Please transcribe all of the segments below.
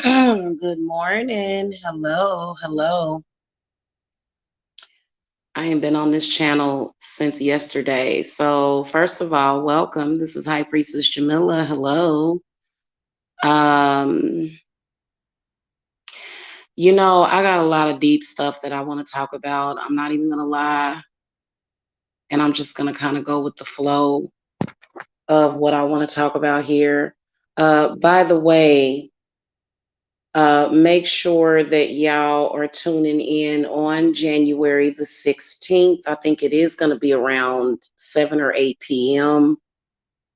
Good morning. Hello, hello. I ain't been on this channel since yesterday. So, first of all, welcome. This is High Priestess Jamila. Hello. Um, I got a lot of deep stuff that I want to talk about. I'm not even going to lie. And I'm just going to kind of go with the flow of what I want to talk about here. By the way, make sure that y'all are tuning in on January the 16th. I think it is going to be around 7 or 8 p.m.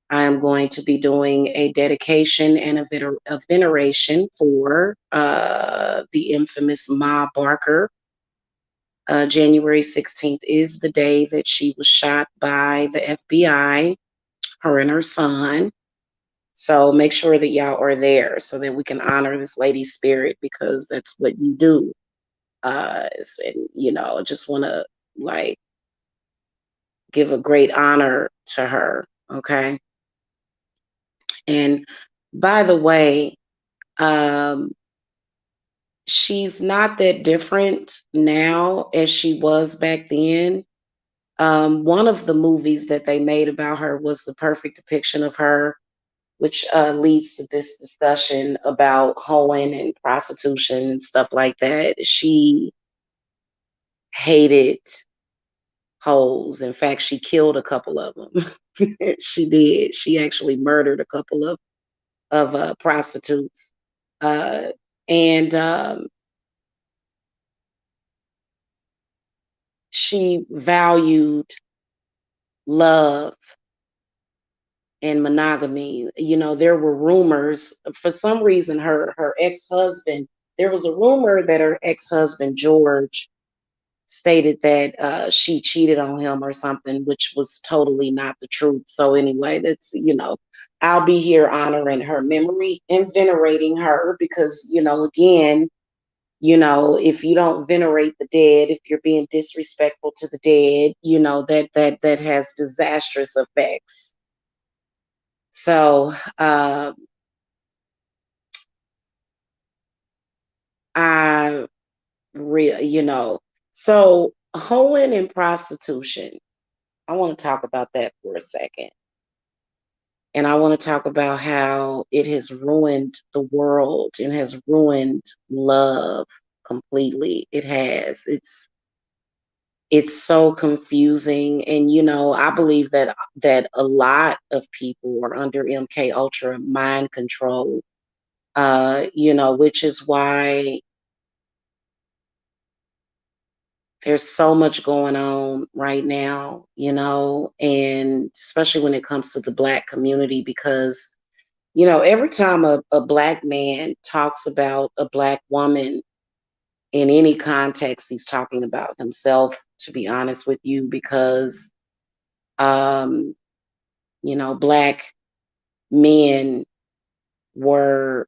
I am going to be doing a dedication and a veneration for the infamous Ma Barker. January 16th is the day that she was shot by the FBI, her and her son. So make sure that y'all are there so that we can honor this lady's spirit, because that's what you do. Just want to like give a great honor to her. Okay. And by the way, um, she's not that different now as she was back then. One of the movies that they made about her was the perfect depiction of her, which leads to this discussion about hoeing and prostitution and stuff like that. She hated hoes. In fact, she killed a couple of them. She did. She actually murdered a couple of prostitutes, uh, and she valued love and monogamy. There were rumors for some reason her ex-husband. There was a rumor that her ex-husband George stated that she cheated on him or something, which was totally not the truth. So anyway, I'll be here honoring her memory and venerating her because, again, if you don't venerate the dead, if you're being disrespectful to the dead, that has disastrous effects. So I so hoeing and prostitution. I want to talk about that for a second. And I want to talk about how it has ruined the world and has ruined love completely. It has. It's so confusing. And I believe that a lot of people are under MK Ultra mind control. Which is why there's so much going on right now, and especially when it comes to the Black community, because every time a Black man talks about a Black woman in any context, he's talking about himself, to be honest with you, because, um, Black men were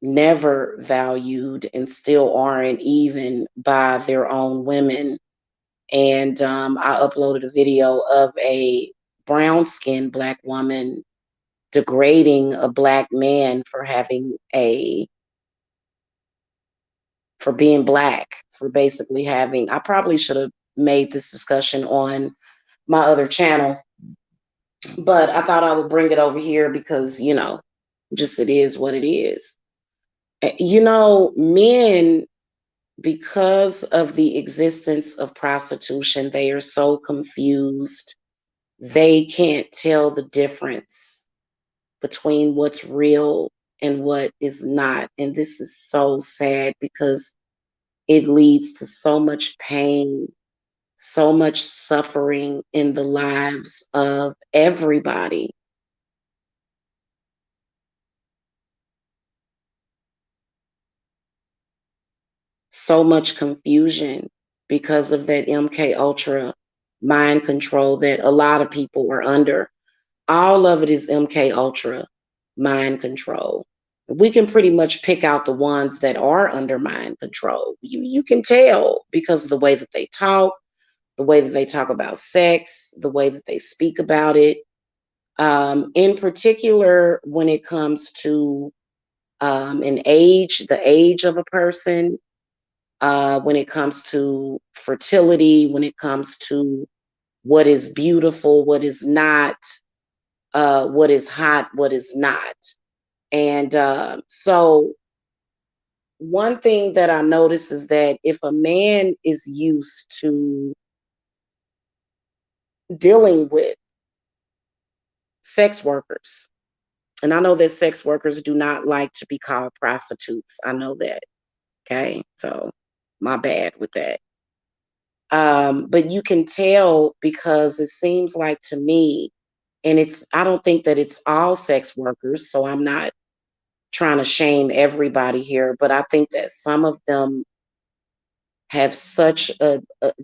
never valued and still aren't, even by their own women. And I uploaded a video of a brown-skinned Black woman degrading a Black man for being Black, for basically having. I probably should have made this discussion on my other channel, but I thought I would bring it over here because, just it is what it is. Men, because of the existence of prostitution, they are so confused. They can't tell the difference between what's real and what is not. And this is so sad because it leads to so much pain, so much suffering in the lives of everybody. So much confusion because of that MK Ultra mind control that a lot of people are under. All of it is MK Ultra mind control. We can pretty much pick out the ones that are under mind control. You can tell because of the way that they talk, the way that they talk about sex, the way that they speak about it. In particular, when it comes to the age of a person, when it comes to fertility, when it comes to what is beautiful, what is not, what is hot, what is not. And so, one thing that I notice is that if a man is used to dealing with sex workers, and I know that sex workers do not like to be called prostitutes. I know that. Okay. So, my bad with that. But you can tell because it seems like to me, and I don't think that it's all sex workers, so I'm not trying to shame everybody here, but I think that some of them have such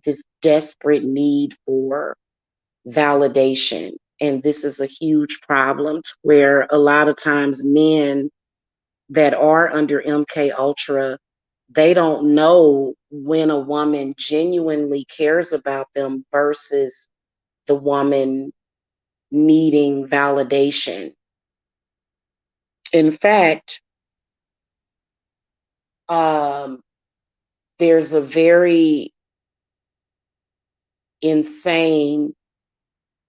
this desperate need for validation. And this is a huge problem where a lot of times men that are under MK Ultra, they don't know when a woman genuinely cares about them versus the woman needing validation. In fact, um, there's a very insane,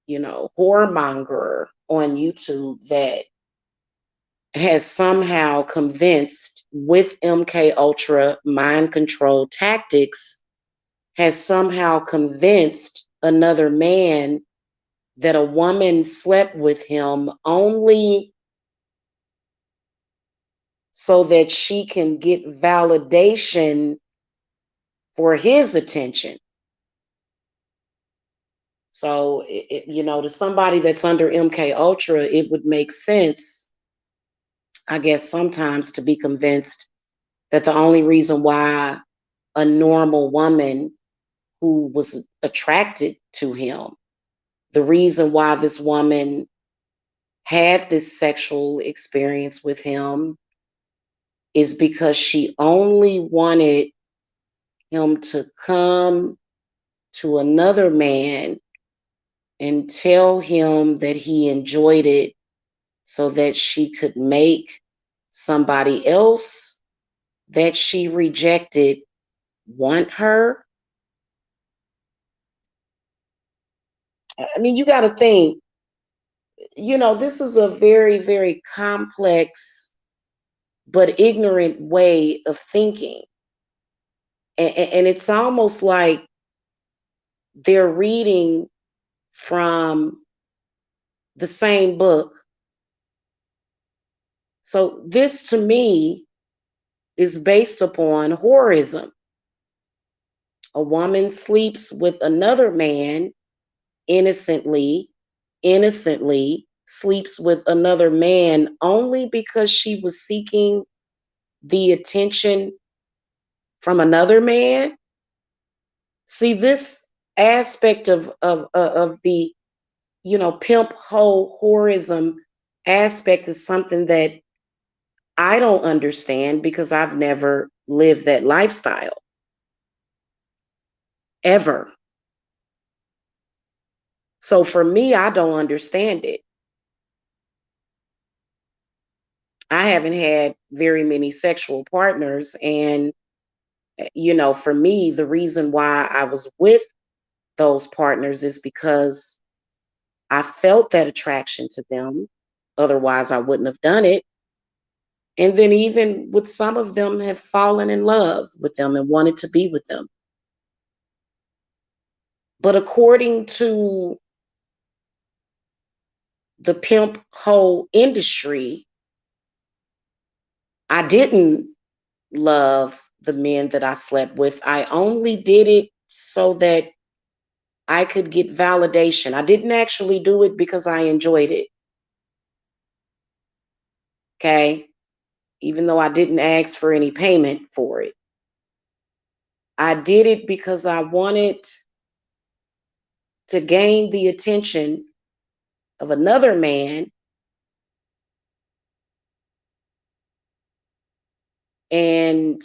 whoremonger on YouTube that has somehow convinced with MK Ultra mind control tactics, has somehow convinced another man that a woman slept with him only so that she can get validation for his attention. So, to somebody that's under MK Ultra, it would make sense, I guess, sometimes to be convinced that the only reason why a normal woman who was attracted to him, the reason why this woman had this sexual experience with him is because she only wanted him to come to another man and tell him that he enjoyed it so that she could make somebody else that she rejected want her. I mean, you got to think, this is a very, very complex but ignorant way of thinking. And it's almost like they're reading from the same book. So, this to me is based upon whorism. A woman sleeps with another man innocently sleeps with another man only because she was seeking the attention from another man. See, this aspect of the pimp hoe whorism aspect is something that I don't understand because I've never lived that lifestyle ever. So for me, I don't understand it. I haven't had very many sexual partners. And, for me, the reason why I was with those partners is because I felt that attraction to them. Otherwise, I wouldn't have done it. And then, even with some of them, have fallen in love with them and wanted to be with them. But according to the pimp hoe industry, I didn't love the men that I slept with. I only did it so that I could get validation. I didn't actually do it because I enjoyed it. Okay. Even though I didn't ask for any payment for it, I did it because I wanted to gain the attention of another man and,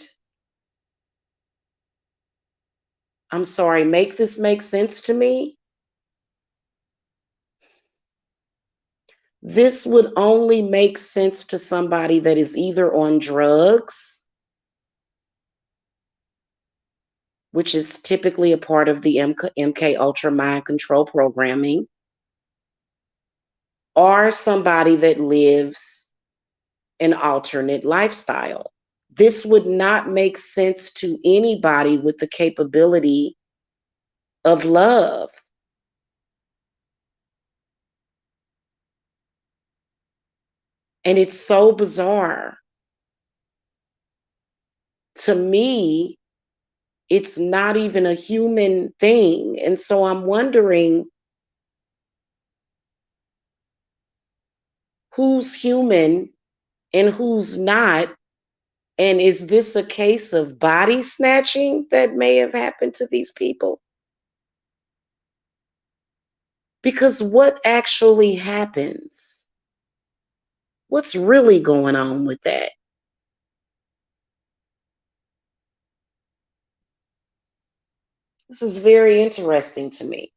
I'm sorry, make this make sense to me. This would only make sense to somebody that is either on drugs, which is typically a part of the MK Ultra mind control programming, or somebody that lives an alternate lifestyle. This would not make sense to anybody with the capability of love. And it's so bizarre. To me, it's not even a human thing. And so I'm wondering who's human and who's not. And is this a case of body snatching that may have happened to these people? Because what actually happens? What's really going on with that? This is very interesting to me.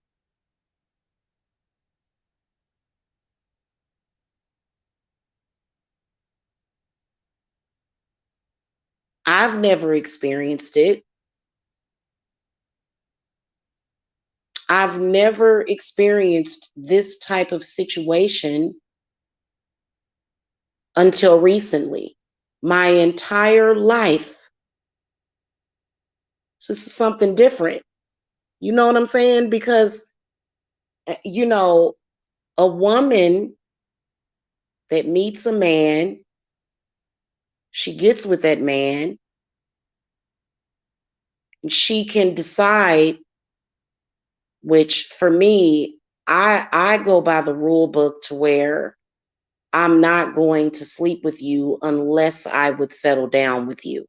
I've never experienced it. I've never experienced this type of situation until recently. My entire life, this is something different. You know what I'm saying? Because, you know, a woman that meets a man, she gets with that man, and she can decide, which for me, I go by the rule book to where I'm not going to sleep with you unless I would settle down with you.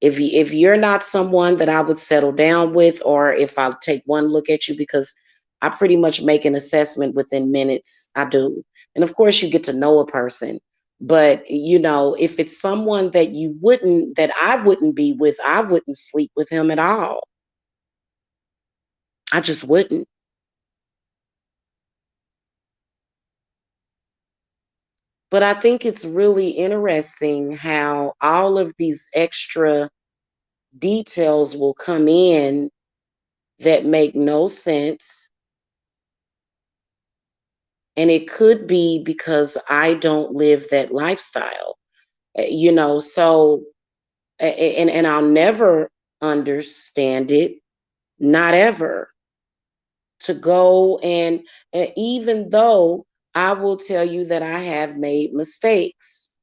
If you're not someone that I would settle down with, or if I'll take one look at you, because I pretty much make an assessment within minutes. I do. And of course you get to know a person. But you know, if it's someone that I wouldn't be with, I wouldn't sleep with him at all. I just wouldn't. But I think it's really interesting how all of these extra details will come in that make no sense. And it could be because I don't live that lifestyle, you know, so, and I'll never understand it, not ever, to go and even though I will tell you that I have made mistakes.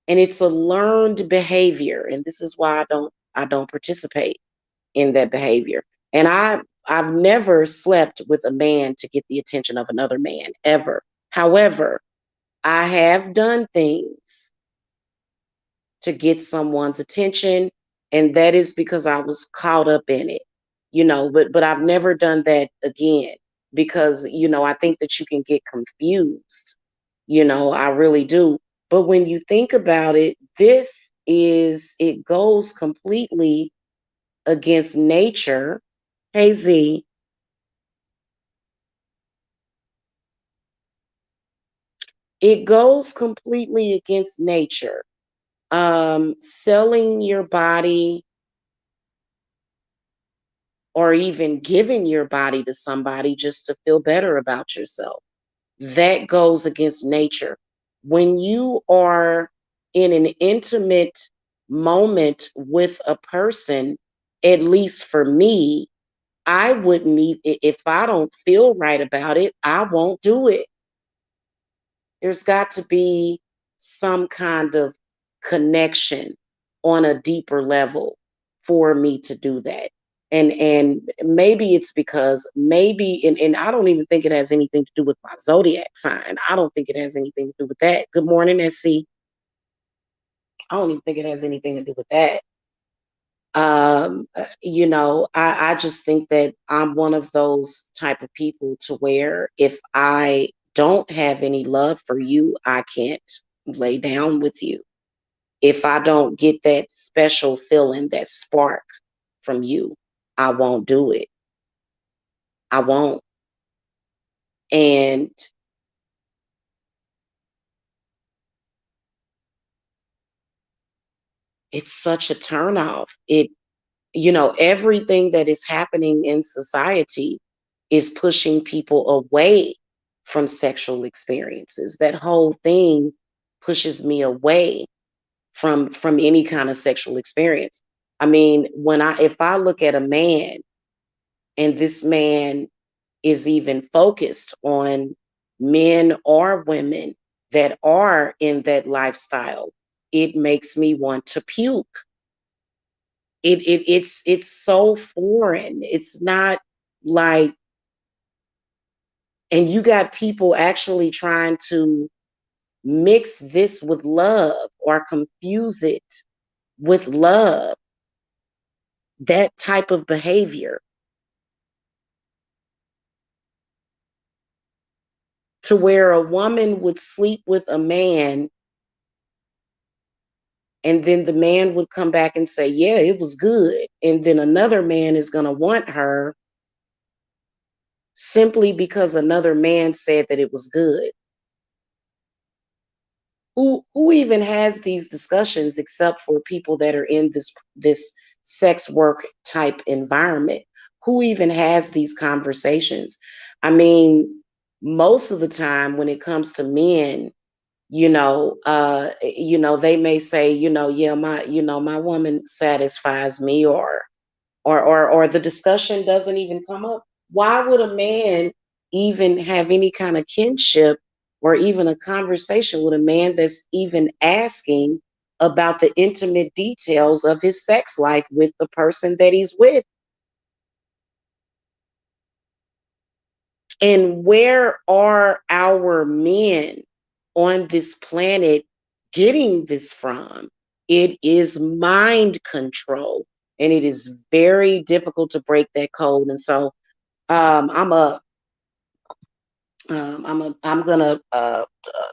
And it's a learned behavior. And this is why I don't participate in that behavior. And I've never slept with a man to get the attention of another man ever. However, I have done things to get someone's attention, and that is because I was caught up in it. You know, but I've never done that again because, you know, I think that you can get confused. You know, I really do. But when you think about it, it goes completely against nature. Hey Z, it goes completely against nature. Selling your body or even giving your body to somebody just to feel better about yourself, that goes against nature. When you are in an intimate moment with a person, at least for me, I wouldn't even, if I don't feel right about it, I won't do it. There's got to be some kind of connection on a deeper level for me to do that. And maybe it's because and I don't even think it has anything to do with my zodiac sign. I don't think it has anything to do with that. Good morning, SC. I don't even think it has anything to do with that. You know, I just think that I'm one of those type of people to where if I don't have any love for you, I can't lay down with you. If I don't get that special feeling, that spark from you, I won't do it. I won't. And it's such a turnoff. Everything that is happening in society is pushing people away from sexual experiences. That whole thing pushes me away from any kind of sexual experience. I mean, if I look at a man and this man is even focused on men or women that are in that lifestyle, it makes me want to puke. It's so foreign. It's not like, and you got people actually trying to mix this with love or confuse it with love, that type of behavior, to where a woman would sleep with a man and then the man would come back and say, yeah, it was good. And then another man is going to want her simply because another man said that it was good. Who even has these discussions except for people that are in this sex work type environment? Who even has these conversations? I mean, most of the time when it comes to men, they may say, yeah, my woman satisfies me, or the discussion doesn't even come up. Why would a man even have any kind of kinship or even a conversation with a man that's even asking about the intimate details of his sex life with the person that he's with? And where are our men on this planet getting this from? It is mind control, and it is very difficult to break that code. And so, I'm gonna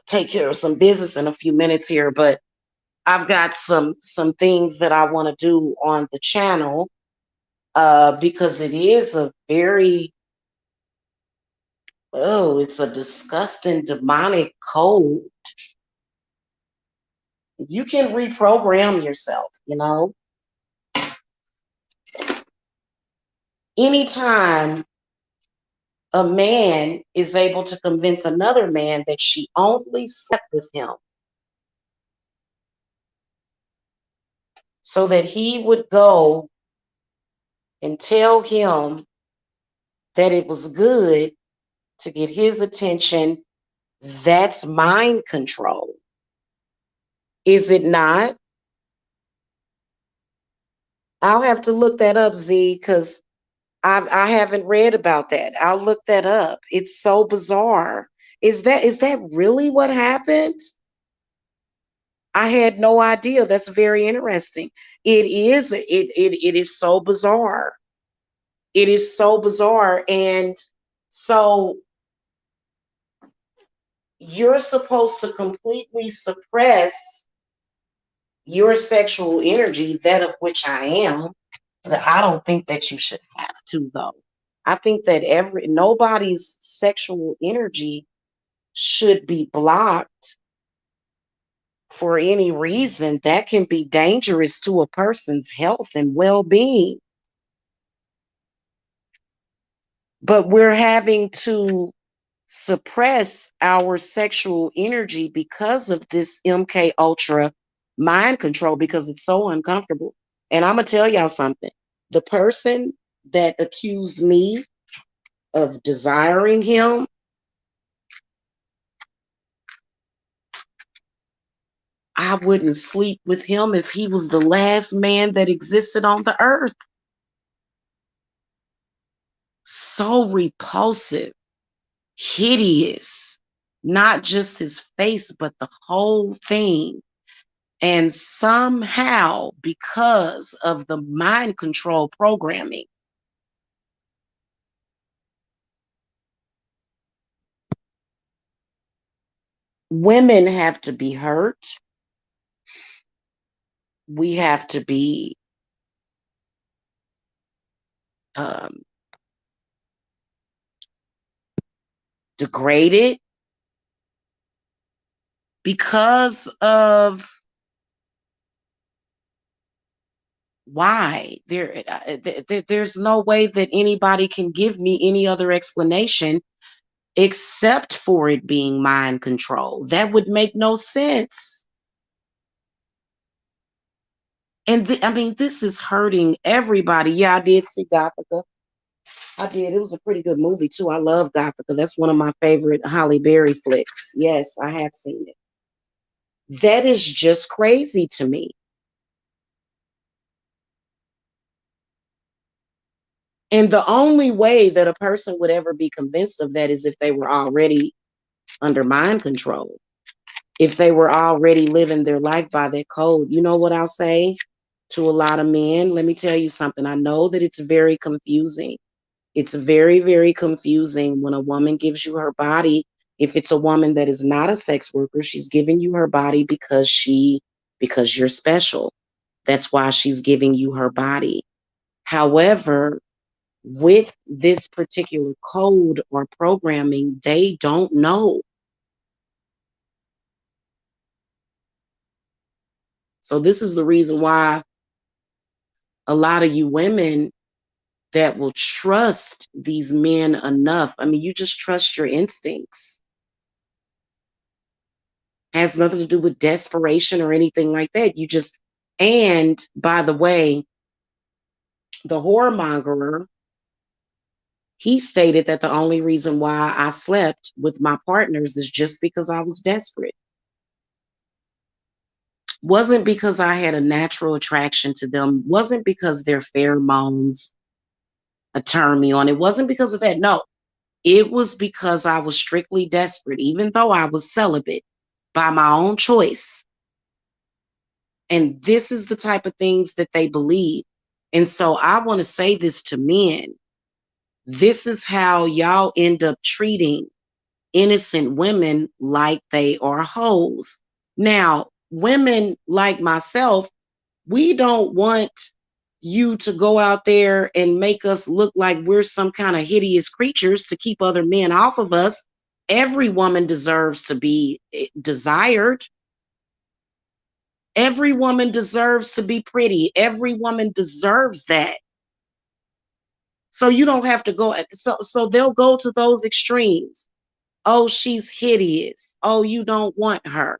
take care of some business in a few minutes here, but I've got some things that I want to do on the channel, because it is a very, it's a disgusting demonic code. You can reprogram yourself, anytime a man is able to convince another man that she only slept with him so that he would go and tell him that it was good to get his attention, that's mind control. Is it not? I'll have to look that up, Z, because I haven't read about that. I'll look that up. It's so bizarre. Is that really what happened? I had no idea. That's very interesting. It is so bizarre. It is so bizarre. And so you're supposed to completely suppress your sexual energy, that of which I am. I don't think that you should have to, though. I think that nobody's sexual energy should be blocked for any reason. That can be dangerous to a person's health and well-being. But we're having to suppress our sexual energy because of this MK Ultra mind control, because it's so uncomfortable. And I'm gonna tell y'all something. The person that accused me of desiring him, I wouldn't sleep with him if he was the last man that existed on the earth. So repulsive, hideous, not just his face, but the whole thing. And somehow, because of the mind control programming, women have to be hurt. We have to be um, degraded because of why. There's no way that anybody can give me any other explanation except for it being mind control. That would make no sense. And I mean, this is hurting everybody. Yeah, I did see Gothica. I did. It was a pretty good movie too. I love Gothica. That's one of my favorite Halle Berry flicks. Yes, I have seen it. That is just crazy to me. And the only way that a person would ever be convinced of that is if they were already under mind control, if they were already living their life by that code. You know what I'll say to a lot of men? Let me tell you something. I know that it's very confusing. It's very, very confusing when a woman gives you her body. If it's a woman that is not a sex worker, she's giving you her body because you're special. That's why she's giving you her body. However, with this particular code or programming, they don't know. So this is the reason why a lot of you women that will trust these men enough. I mean, you just trust your instincts. Has nothing to do with desperation or anything like that. You just, and by the way, the whoremonger, he stated that the only reason why I slept with my partners is just because I was desperate. Wasn't because I had a natural attraction to them. Wasn't because their pheromones turned me on. It wasn't because of that. No, it was because I was strictly desperate, even though I was celibate by my own choice. And this is the type of things that they believe. And so I want to say this to men. This is how y'all end up treating innocent women like they are hoes. Now, women like myself, we don't want you to go out there and make us look like we're some kind of hideous creatures to keep other men off of us. Every woman deserves to be desired. Every woman deserves to be pretty. Every woman deserves that. So you don't have to go. So they'll go to those extremes. Oh, she's hideous. Oh, you don't want her.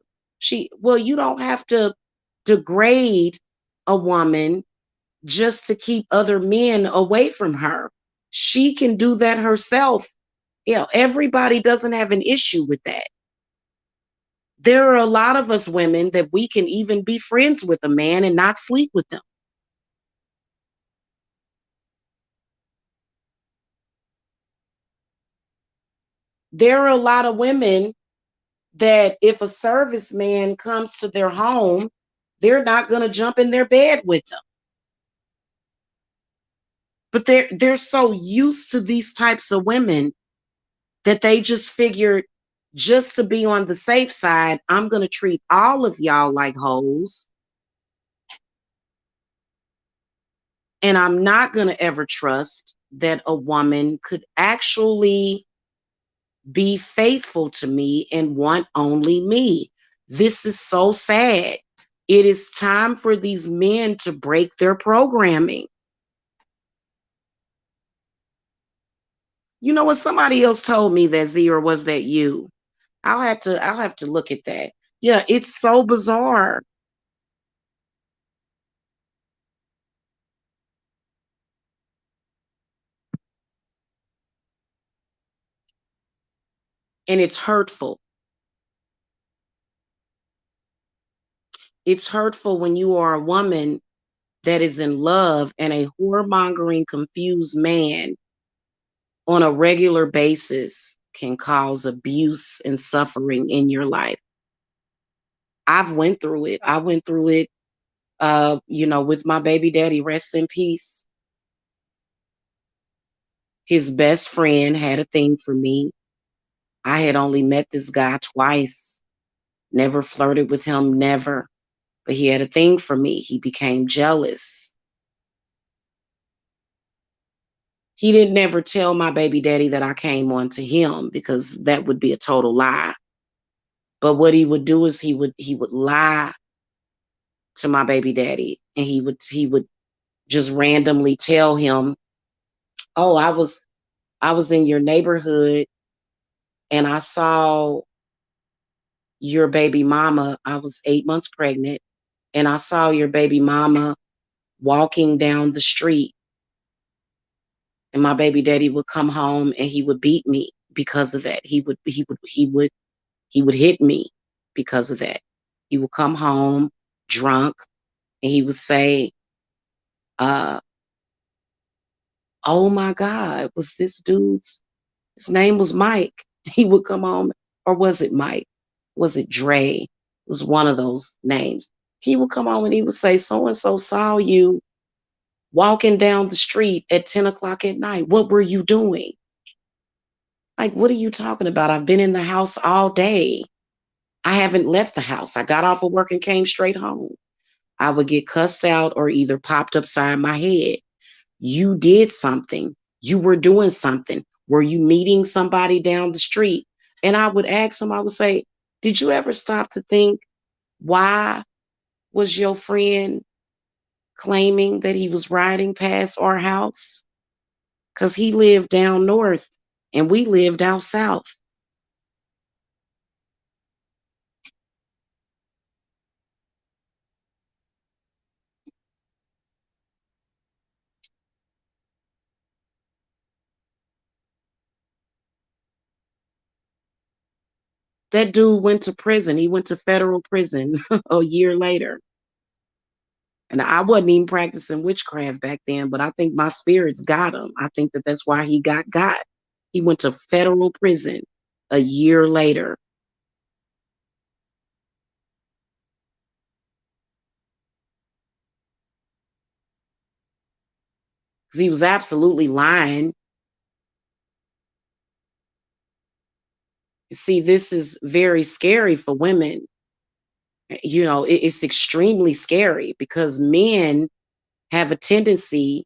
Well, you don't have to degrade a woman just to keep other men away from her. She can do that herself. You know, everybody doesn't have an issue with that. There are a lot of us women that we can even be friends with a man and not sleep with them. There are a lot of women that if a serviceman comes to their home, they're not going to jump in their bed with them. But they're so used to these types of women that they just figured, just to be on the safe side, I'm going to treat all of y'all like hoes. And I'm not going to ever trust that a woman could actually be faithful to me and want only me. This is so sad. It is time for these men to break their programming. You know what? Somebody else told me that, Z, or was that you? I'll have to look at that. Yeah, it's so bizarre. And it's hurtful. It's hurtful when you are a woman that is in love and a whoremongering, confused man on a regular basis can cause abuse and suffering in your life. I've went through it. I went through it, with my baby daddy, rest in peace. His best friend had a thing for me. I had only met this guy twice, never flirted with him, never. But he had a thing for me. He became jealous. He didn't never tell my baby daddy that I came on to him because that would be a total lie. But what he would do is he would lie to my baby daddy, and he would just randomly tell him, "Oh, I was in your neighborhood and I saw your baby mama. I was 8 months pregnant, and I saw your baby mama walking down the street, and my baby daddy would come home and he would beat me because of that. He would hit me because of that. He would come home drunk and he would say, uh, oh my God, was this dude's his name was Mike. He would come home, or was it Mike? Was it Dre? It was one of those names. He would come home and he would say, so and so saw you walking down the street at 10 o'clock at night. What were you doing? Like, what are you talking about? I've been in the house all day. I haven't left the house. I got off of work and came straight home. I would get cussed out or either popped upside my head. You did something. You were doing something. Were you meeting somebody down the street? And I would ask him, I would say, did you ever stop to think, why was your friend claiming that he was riding past our house? Because he lived down north and we lived out south. That dude went to prison. He went to federal prison a year later. And I wasn't even practicing witchcraft back then, but I think my spirits got him. I think that that's why he got. He went to federal prison a year later because he was absolutely lying. See, this is very scary for women. It's extremely scary because men have a tendency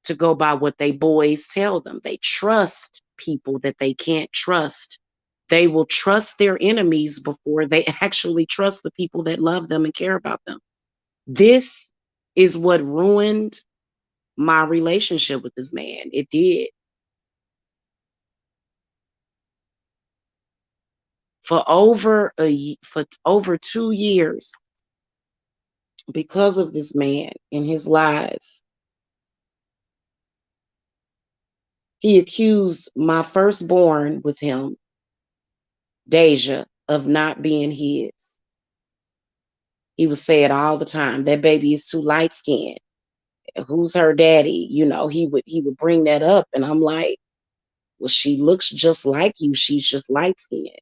to go by what they boys tell them. They trust people that they can't trust. They will trust their enemies before they actually trust the people that love them and care about them. This is what ruined my relationship with this man. It did. For over 2 years, because of this man and his lies, he accused my firstborn with him, Deja, of not being his. He would say it all the time. That baby is too light skinned. Who's her daddy? He would bring that up, and I'm like, well, she looks just like you. She's just light skinned.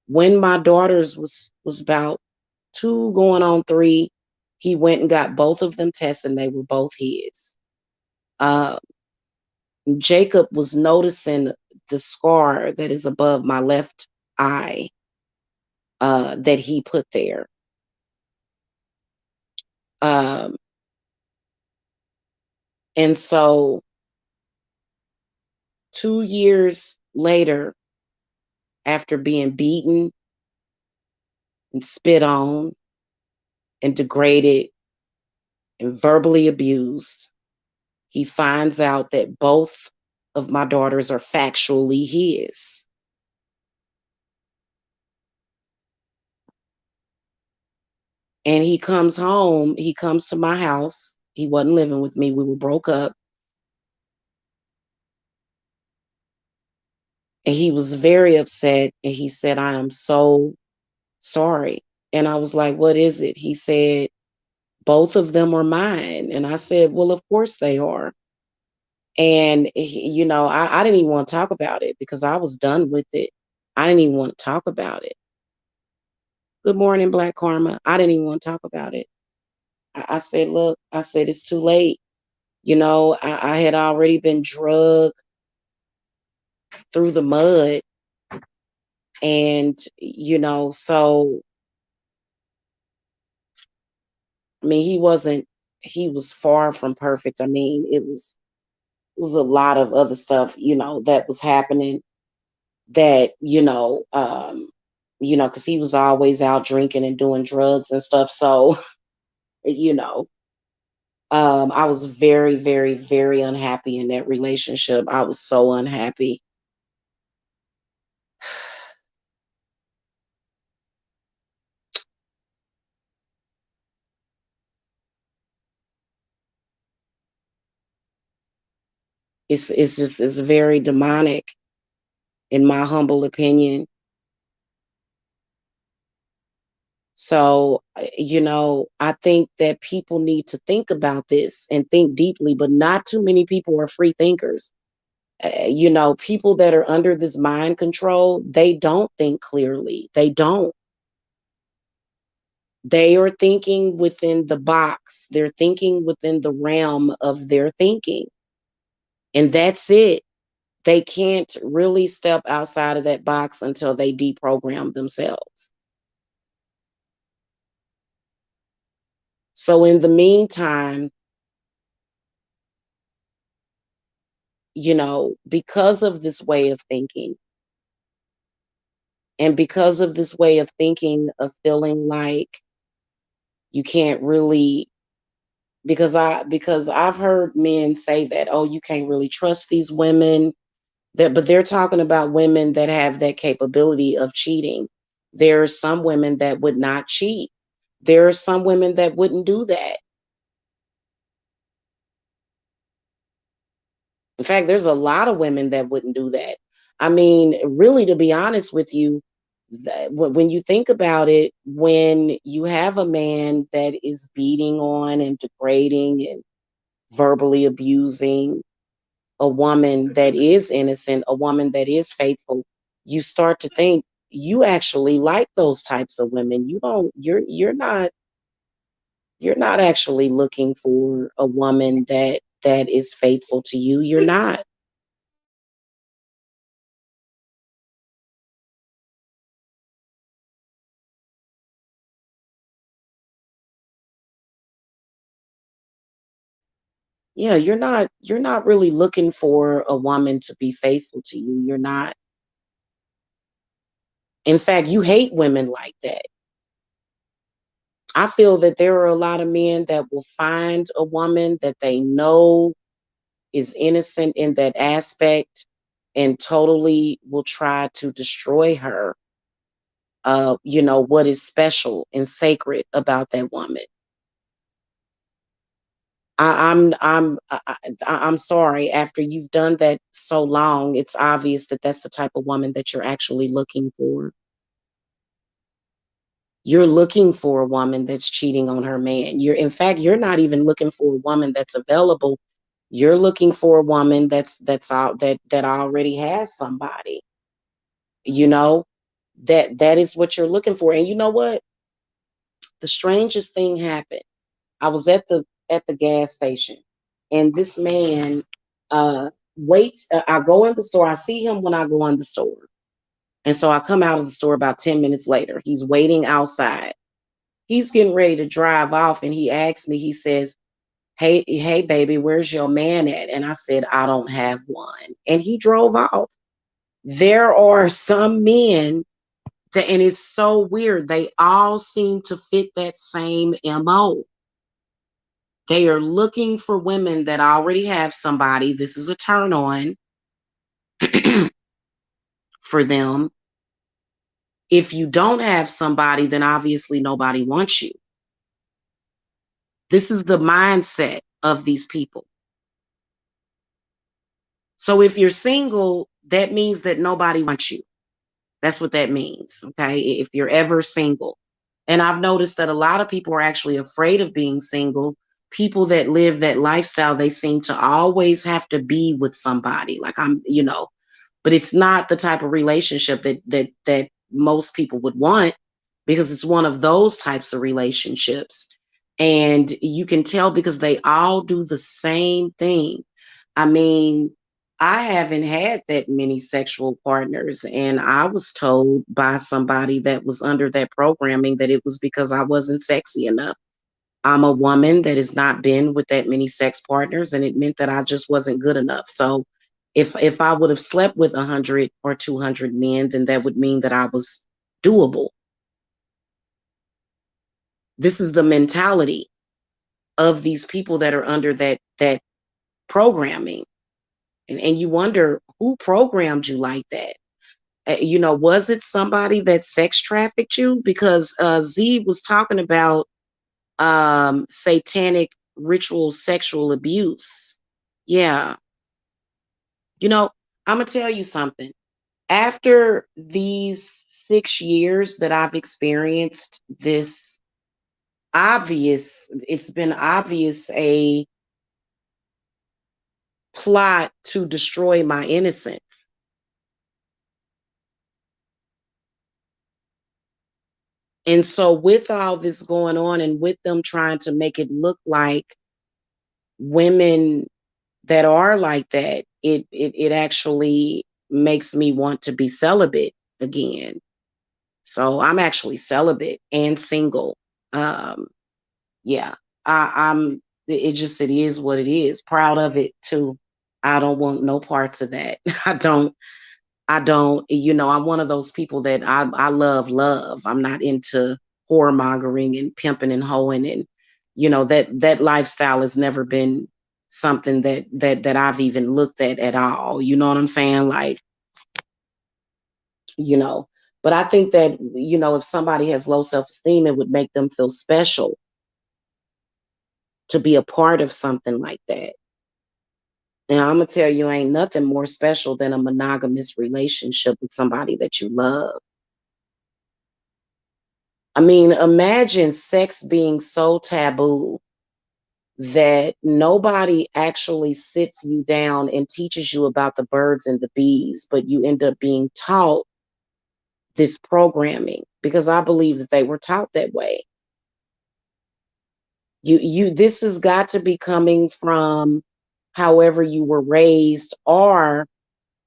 When my daughters was about 2 going on 3, he went and got both of them tested, and they were both his. Uh, Jacob was noticing the scar that is above my left eye that he put there. Um, and so 2 years later, after being beaten and spit on and degraded and verbally abused, he finds out that both of my daughters are factually his. And he comes home, he comes to my house. He wasn't living with me. We were broke up. And he was very upset. And he said, I am so sorry. And I was like, what is it? He said, both of them are mine. And I said, well, of course they are. And, I didn't even want to talk about it because I was done with it. I didn't even want to talk about it. Good morning, Black Karma. I didn't even want to talk about it. I said, look, I said, it's too late. I had already been drugged through the mud. And, so, I mean, he was far from perfect. I mean, was a lot of other stuff, that was happening that, because he was always out drinking and doing drugs and stuff. So, you know, I was very, very, very unhappy in that relationship. I was so unhappy. It's very demonic, in my humble opinion. So, I think that people need to think about this and think deeply, but not too many people are free thinkers. People that are under this mind control, they don't think clearly. They don't. They are thinking within the box. They're thinking within the realm of their thinking. And that's it. They can't really step outside of that box until they deprogram themselves. So in the meantime, because of this way of thinking, and because of this way of thinking of feeling like you can't really, because I've heard men say that, oh, you can't really trust these women, but they're talking about women that have that capability of cheating. There are some women that would not cheat. There are some women that wouldn't do that. In fact, there's a lot of women that wouldn't do that. I mean, really, to be honest with you, when you think about it, when you have a man that is beating on and degrading and verbally abusing a woman that is innocent, a woman that is faithful, you start to think you actually like those types of women. You're not actually looking for a woman that is faithful to you. You're not. Yeah, you're not really looking for a woman to be faithful to you. You're not. In fact, you hate women like that. I feel that there are a lot of men that will find a woman that they know is innocent in that aspect and totally will try to destroy her. What is special and sacred about that woman. I'm sorry. After you've done that so long, it's obvious that that's the type of woman that you're actually looking for. You're looking for a woman that's cheating on her man. In fact, you're not even looking for a woman that's available. You're looking for a woman that already has somebody. You know, that is what you're looking for. And you know what? The strangest thing happened. I was at the gas station, and this man waits. I go in the store. I see him when I go in the store, and so I come out of the store about 10 minutes later. He's waiting outside. He's getting ready to drive off, and he asks me. He says, "Hey, baby, where's your man at?" And I said, "I don't have one." And he drove off. There are some men and it's so weird. They all seem to fit that same MO. They are looking for women that already have somebody. This is a turn on for them. If you don't have somebody, then obviously nobody wants you. This is the mindset of these people. So if you're single, that means that nobody wants you. That's what that means. Okay. If you're ever single. And I've noticed that a lot of people are actually afraid of being single. People that live that lifestyle, they seem to always have to be with somebody. Like but it's not the type of relationship that most people would want, because it's one of those types of relationships. And you can tell because they all do the same thing. I mean, I haven't had that many sexual partners, and I was told by somebody that was under that programming that it was because I wasn't sexy enough. I'm a woman that has not been with that many sex partners, and it meant that I just wasn't good enough. So if I would have slept with 100 or 200 men, then that would mean that I was doable. This is the mentality of these people that are under that programming. And you wonder who programmed you like that. Was it somebody that sex trafficked you? Because Z was talking about satanic ritual sexual abuse. Yeah. I'm gonna tell you something. After these 6 years that I've experienced this it's been obvious a plot to destroy my innocence. And so with all this going on and with them trying to make it look like women that are like that, it actually makes me want to be celibate again. So I'm actually celibate and single. Um, yeah, I'm. It is what it is. Proud of it too. I don't want no parts of that. I don't. I don't. I'm one of those people that I love love. I'm not into whoremongering and pimping and hoeing, and that lifestyle has never been something that I've even looked at all. You know what I'm saying? Like, you know. But I think that if somebody has low self-esteem, it would make them feel special to be a part of something like that. Now, I'm gonna tell you, ain't nothing more special than a monogamous relationship with somebody that you love. I mean, imagine sex being so taboo that nobody actually sits you down and teaches you about the birds and the bees, but you end up being taught this programming because I believe that they were taught that way. This has got to be coming from however you were raised, or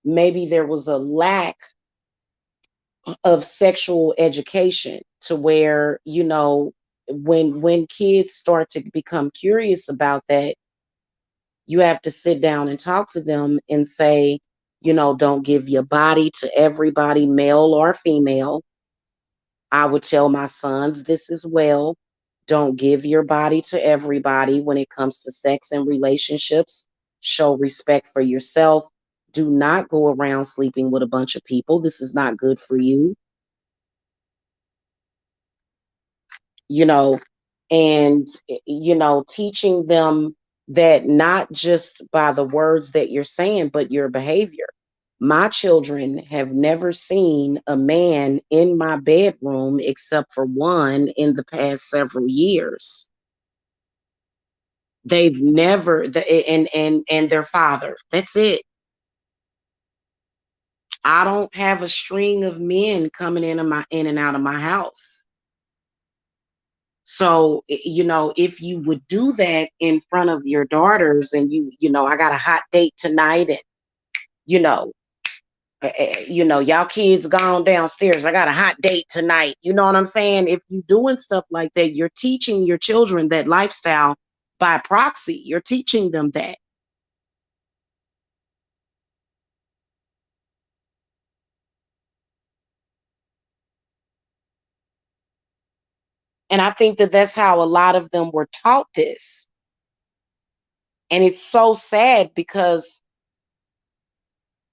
maybe there was a lack of sexual education to where when kids start to become curious about that, you have to sit down and talk to them and say, don't give your body to everybody, male or female. I would tell my sons this as well. Don't give your body to everybody when it comes to sex and relationships. Show respect for yourself. Do not go around sleeping with a bunch of people. This is not good for you. you know, and, teaching them that not just by the words that you're saying, but your behavior. My children have never seen a man in my bedroom except for one in the past several years. They've never, and their father. That's it. I don't have a string of men coming in and out of my house. So, if you would do that in front of your daughters and I got a hot date tonight and, you know, y'all kids gone downstairs. I got a hot date tonight. You know what I'm saying? If you're doing stuff like that, you're teaching your children that lifestyle by proxy. You're teaching them that. And I think that that's how a lot of them were taught this. And it's so sad because,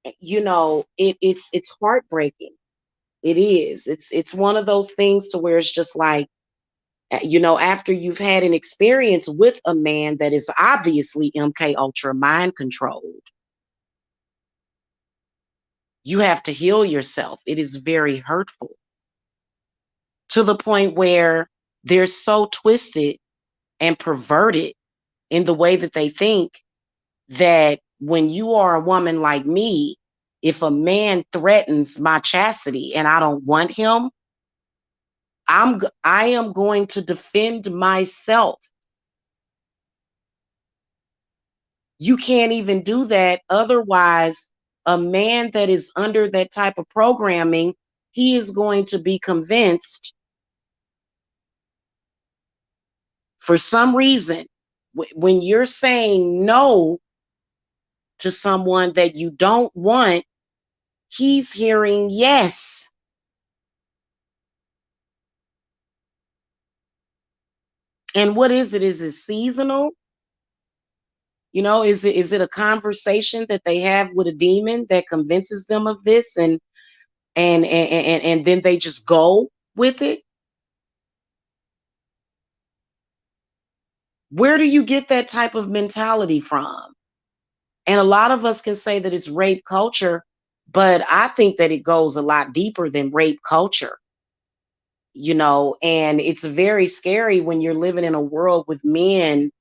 it's heartbreaking. It is. It's one of those things to where it's just like, after you've had an experience with a man that is obviously MK Ultra mind controlled, you have to heal yourself. It is very hurtful to the point where they're so twisted and perverted in the way that they think that when you are a woman like me, if a man threatens my chastity and I don't want him, I am going to defend myself. You can't even do that. Otherwise, a man that is under that type of programming, he is going to be convinced For some reason, when you're saying no to someone that you don't want, he's hearing yes. And what is it? Is it seasonal? You know, is it a conversation that they have with a demon that convinces them of this, and then they just go with it? Where do you get that type of mentality from? And a lot of us can say that it's rape culture, but I think that it goes a lot deeper than rape culture, and it's very scary when you're living in a world with men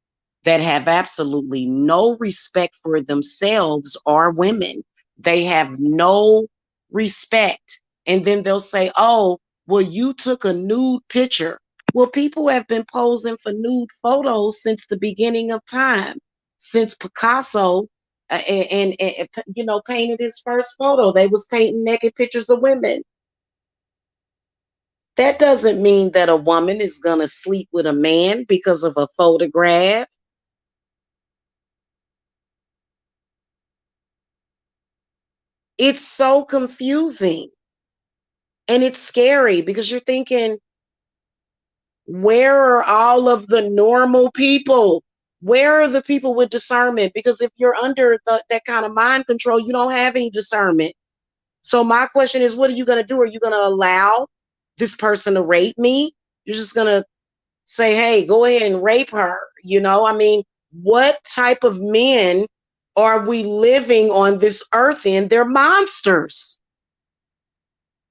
that have absolutely no respect for themselves or women. They have no respect. And then they'll say, oh, well, you took a nude picture. Well, people have been posing for nude photos since the beginning of time, since Picasso painted his first photo. They was painting naked pictures of women. That doesn't mean that a woman is going to sleep with a man because of a photograph. It's so confusing and it's scary because you're thinking, where are all of the normal people? Where are the people with discernment? Because if you're under that kind of mind control, you don't have any discernment. So my question is, what are you going to do? Are you going to allow this person to rape me? You're just going to say, hey, go ahead and rape her. I mean, what type of men are we living on this earth in? They're monsters.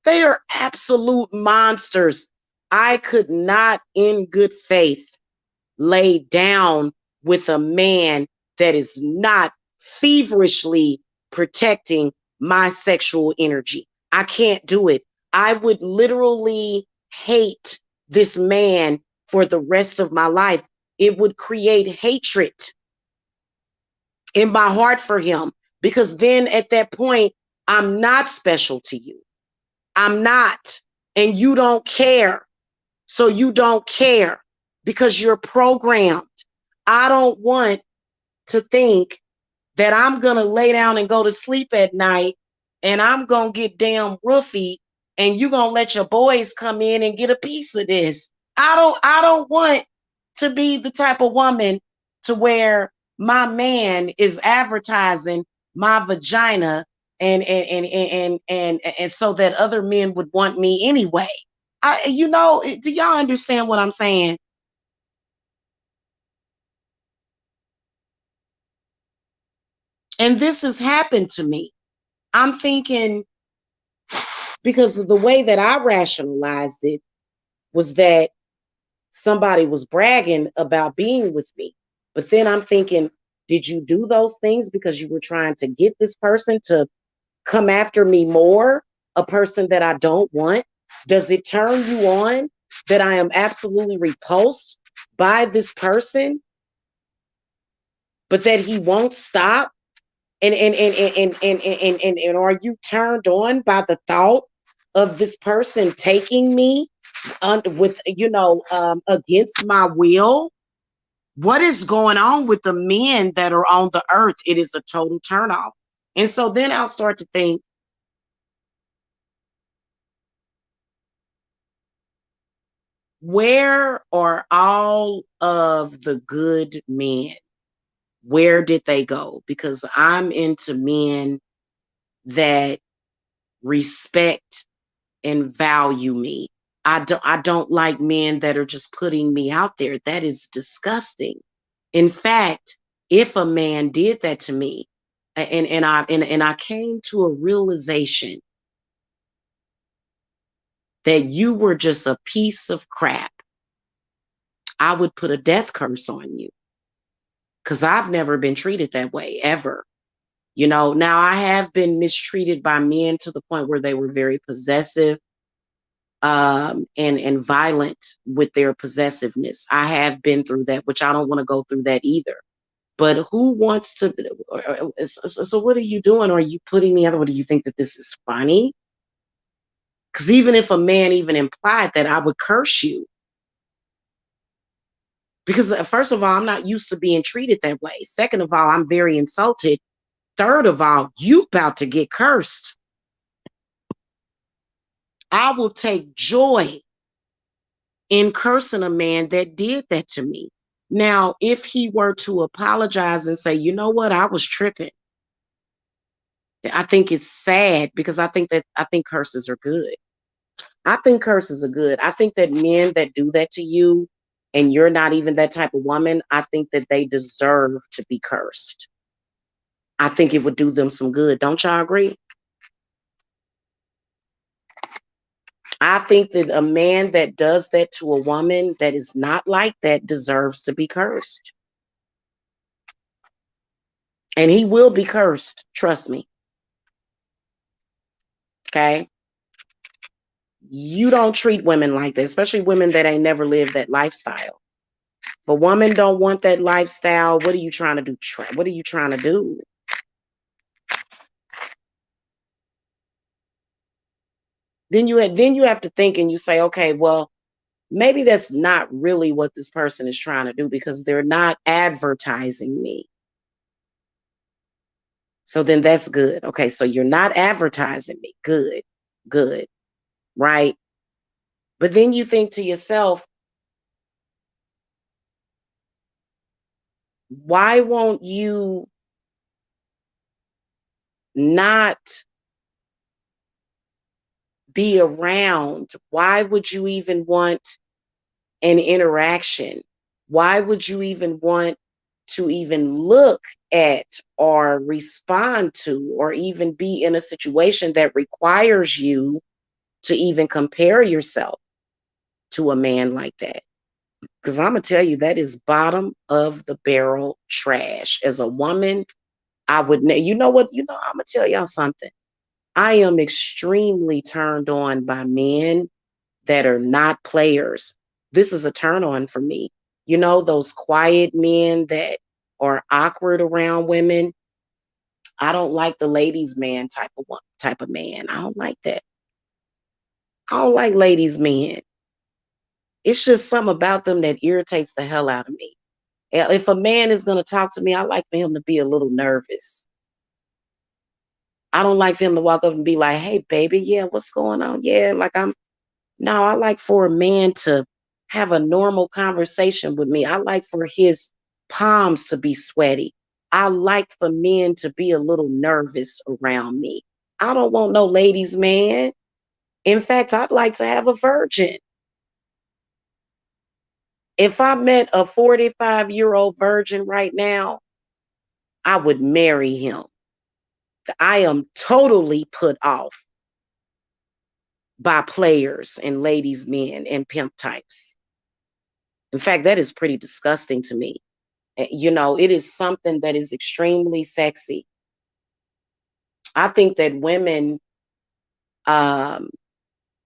They are absolute monsters. I could not, in good faith, lay down with a man that is not feverishly protecting my sexual energy. I can't do it. I would literally hate this man for the rest of my life. It would create hatred in my heart for him, because then at that point, I'm not special to you. I'm not. And you don't care. So you don't care because you're programmed. I don't want to think that I'm going to lay down and go to sleep at night and I'm going to get damn roofy and you're going to let your boys come in and get a piece of this. I don't want to be the type of woman to where my man is advertising my vagina and so that other men would want me anyway. Do y'all understand what I'm saying? And this has happened to me. I'm thinking, because of the way that I rationalized it was that somebody was bragging about being with me. But then I'm thinking, did you do those things because you were trying to get this person to come after me more? A person that I don't want? Does it turn you on that I am absolutely repulsed by this person, but that he won't stop? And are you turned on by the thought of this person taking me against my will? What is going on with the men that are on the earth? It is a total turnoff. And so then I'll start to think, where are all of the good men? Where did they go? Because I'm into men that respect and value me. I don't like men that are just putting me out there. That is disgusting. In fact, if a man did that to me, and I came to a realization that you were just a piece of crap, I would put a death curse on you, because I've never been treated that way ever. Now I have been mistreated by men to the point where they were very possessive, and violent with their possessiveness. I have been through that, which I don't want to go through that either. But who wants to? So what are you doing? Are you putting me out? Or do you think that this is funny? Because even if a man even implied that, I would curse you, Because first of all, I'm not used to being treated that way. Second of all, I'm very insulted. Third of all, you about to get cursed. I will take joy in cursing a man that did that to me. Now, if he were to apologize and say, you know what, I was tripping, I think it's sad because I think curses are good. I think curses are good. I think that men that do that to you and you're not even that type of woman, I think that they deserve to be cursed. I think it would do them some good. Don't y'all agree? I think that a man that does that to a woman that is not like that deserves to be cursed. And he will be cursed. Trust me. Okay. You don't treat women like that, especially women that ain't never lived that lifestyle. If a woman don't want that lifestyle, what are you trying to do? What are you trying to do? Then you have to think and you say, okay, well, maybe that's not really what this person is trying to do because they're not advertising me. So then that's good. Okay, so you're not advertising me. Good, good, right? But then you think to yourself, why won't you not be around? Why would you even want an interaction? Why would you even want to even look at or respond to or even be in a situation that requires you to even compare yourself to a man like that? Because I'm going to tell you, that is bottom of the barrel trash. As a woman, I would, you know what? You know, I'm going to tell y'all something. I am extremely turned on by men that are not players. This is a turn on for me. You know, those quiet men that are awkward around women. I don't like the ladies' man type of man. I don't like that. I don't like ladies' men. It's just something about them that irritates the hell out of me. If a man is going to talk to me, I like for him to be a little nervous. I don't like for him to walk up and be like, hey, baby, yeah, what's going on? Yeah, like no, I like for a man to have a normal conversation with me. I like for his palms to be sweaty. I like for men to be a little nervous around me. I don't want no ladies' man. In fact, I'd like to have a virgin. If I met a 45-year-old virgin right now, I would marry him. I am totally put off by players and ladies' men and pimp types. In fact, that is pretty disgusting to me. You know, it is something that is extremely sexy. I think that women, um,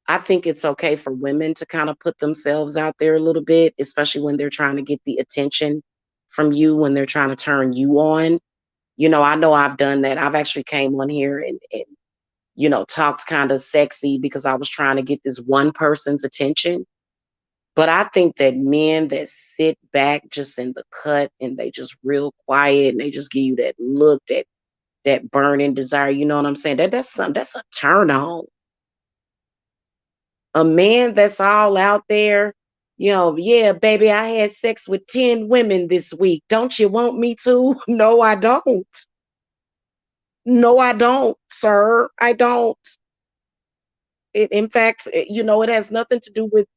I think it's okay for women to kind of put themselves out there a little bit, especially when they're trying to get the attention from you, when they're trying to turn you on. You know I've done that. I've actually came on here and you know, talked kind of sexy because I was trying to get this one person's attention. But I think that men that sit back just in the cut and they just real quiet and they just give you that look, that burning desire, you know what I'm saying? That's a turn on. A man that's all out there, you know, yeah, baby, I had sex with 10 women this week. Don't you want me to? No, I don't. No, I don't, sir. I don't. In fact, you know, it has nothing to do with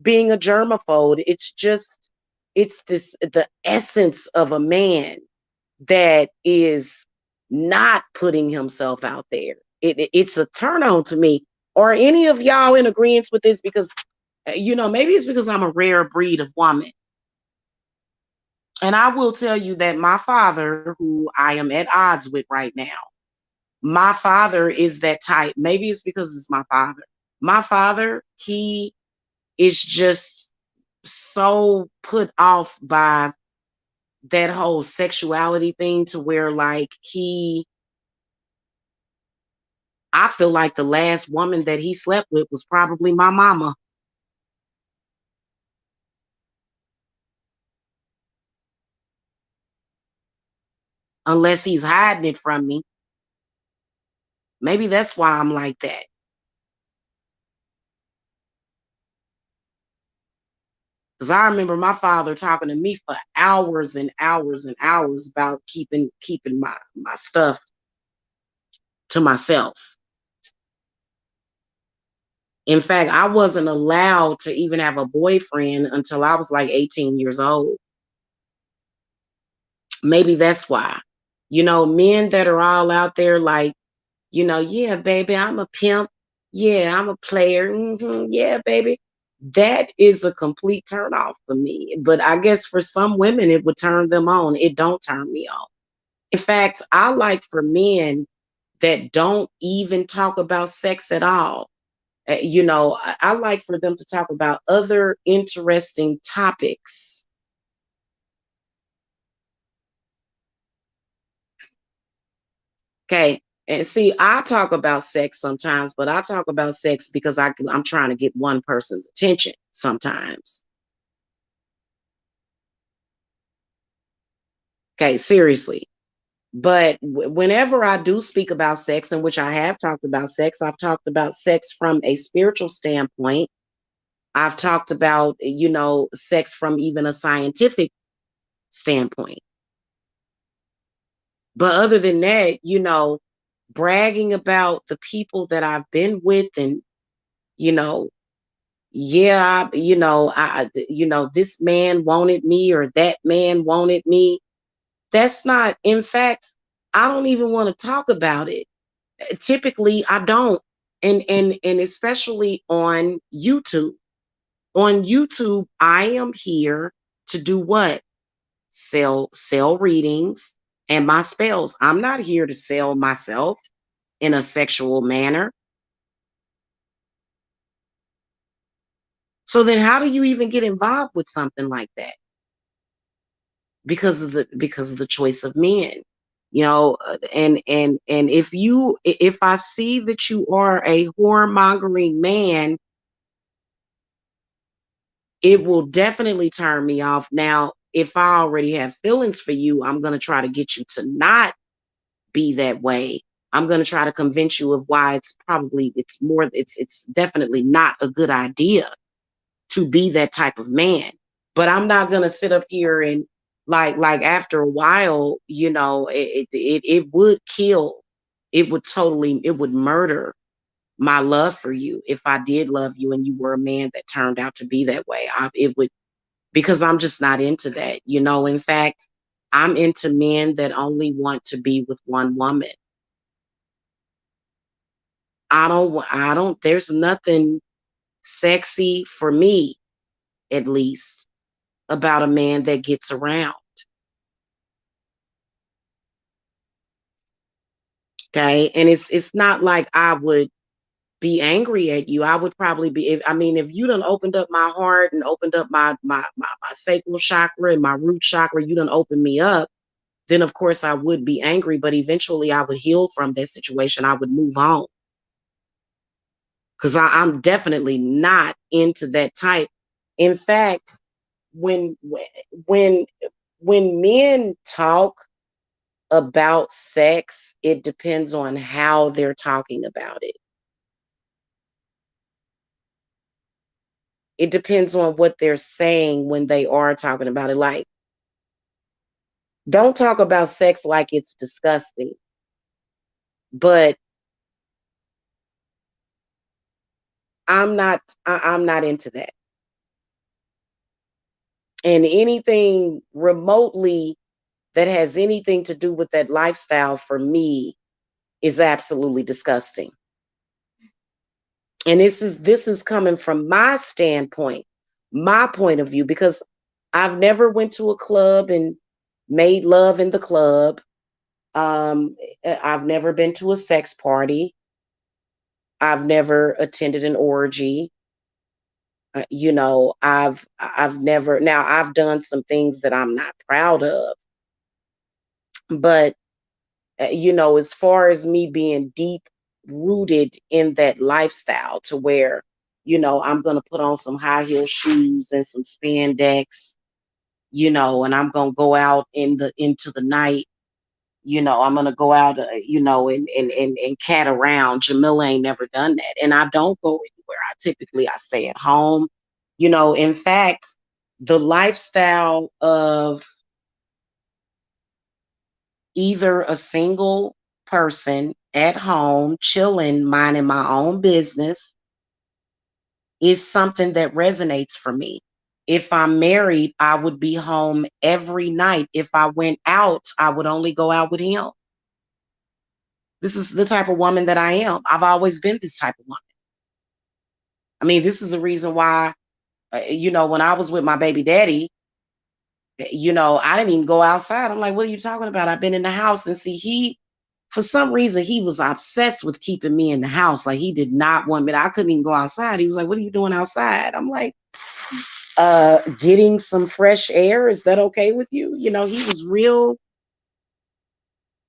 being a germaphobe. It's just, it's the essence of a man that is not putting himself out there. It's a turn on to me. Are any of y'all in agreement with this? Because, you know, maybe it's because I'm a rare breed of woman. And I will tell you that my father, who I am at odds with right now, my father is that type. Maybe it's because it's my father. My father, he is just so put off by that whole sexuality thing to where like I feel like the last woman that he slept with was probably my mama. unless he's hiding it from me. Maybe that's why I'm like that. Because I remember my father talking to me for hours and hours and hours about keeping my stuff to myself. In fact, I wasn't allowed to even have a boyfriend until I was like 18 years old. Maybe that's why. Men that are all out there like, yeah, baby, I'm a pimp. Yeah, I'm a player. Yeah, baby. That is a complete turn off for me. But I guess for some women, it would turn them on. It don't turn me on. In fact, I like for men that don't even talk about sex at all. I like for them to talk about other interesting topics. Okay. And see, I talk about sex sometimes, but I talk about sex because I'm trying to get one person's attention sometimes. Okay, seriously. But whenever I do speak about sex, in which I have talked about sex, I've talked about sex from a spiritual standpoint. I've talked about, sex from even a scientific standpoint. But other than that, bragging about the people that I've been with and, you know, yeah, this man wanted me or that man wanted me. That's not, in fact, I don't even want to talk about it. Typically, I don't. And especially on YouTube. On YouTube, I am here to do what? Sell readings and my spells. I'm not here to sell myself in a sexual manner. So then how do you even get involved with something like that? Because of the choice of men. And if I see that you are a whoremongering man, it will definitely turn me off. Now, if I already have feelings for you, I'm going to try to get you to not be that way. I'm going to try to convince you of why it's definitely not a good idea to be that type of man. But I'm not going to sit up here and like after a while, it would kill. It would murder my love for you if I did love you and you were a man that turned out to be that way. It would, because I'm just not into that. In fact, I'm into men that only want to be with one woman. There's nothing sexy for me, at least, about a man that gets around. Okay. And it's not like I would be angry at you. I would probably be, if you done opened up my heart and opened up my sacral chakra and my root chakra, you done opened me up, then of course I would be angry, but eventually I would heal from that situation. I would move on. Because I'm definitely not into that type. In fact, when when when men talk about sex, it depends on how they're talking about it. It depends on what they're saying when they are talking about it. Like, don't talk about sex like it's disgusting. But I'm not into that. And anything remotely that has anything to do with that lifestyle for me is absolutely disgusting. And this is coming from my standpoint, my point of view, because I've never went to a club and made love in the club. I've never been to a sex party. I've never attended an orgy. I've never, now I've done some things that I'm not proud of, but as far as me being deep rooted in that lifestyle to where, I'm going to put on some high heel shoes and some spandex, and I'm going to go out into the night, I'm gonna go out, and cat around. Jamila ain't never done that, and I don't go anywhere. I stay at home. In fact, the lifestyle of either a single person at home, chilling, minding my own business, is something that resonates for me. If I'm married, I would be home every night. If I went out, I would only go out with him. This is the type of woman that I am. I've always been this type of woman. I mean, this is the reason why, when I was with my baby daddy, I didn't even go outside. I'm like, what are you talking about? I've been in the house. And see, for some reason, he was obsessed with keeping me in the house. Like, he did not want me I couldn't even go outside. He was like, what are you doing outside? I'm like, getting some fresh air. Is that okay with you? He was real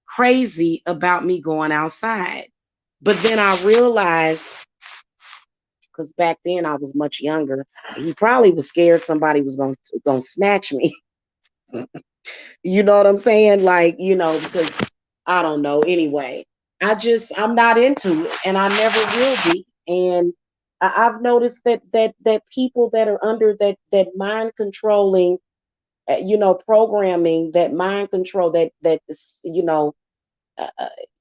crazy about me going outside. But then I realized, because back then I was much younger, he probably was scared somebody was going to snatch me. You know what I'm saying? Like, because I don't know. Anyway, I'm not into it, and I never will be. And I've noticed that people that are under that mind controlling, programming, that mind control, that is,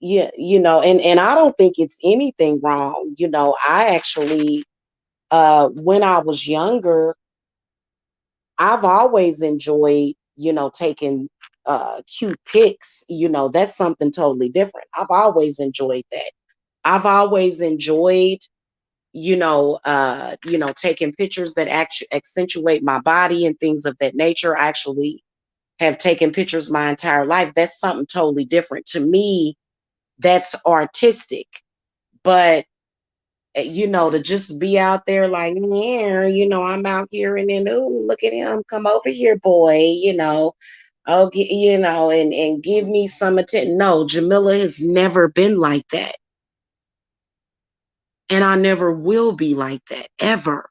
yeah, and I don't think it's anything wrong. I actually, when I was younger, I've always enjoyed, taking cute pics. That's something totally different. I've always enjoyed that. I've always enjoyed, taking pictures that actually accentuate my body and things of that nature. I actually have taken pictures my entire life. That's something totally different. To me, that's artistic. But to just be out there like, yeah, I'm out here, and then, oh, look at him, come over here, boy, okay, and give me some attention. No, Jamila has never been like that. And I never will be like that, ever.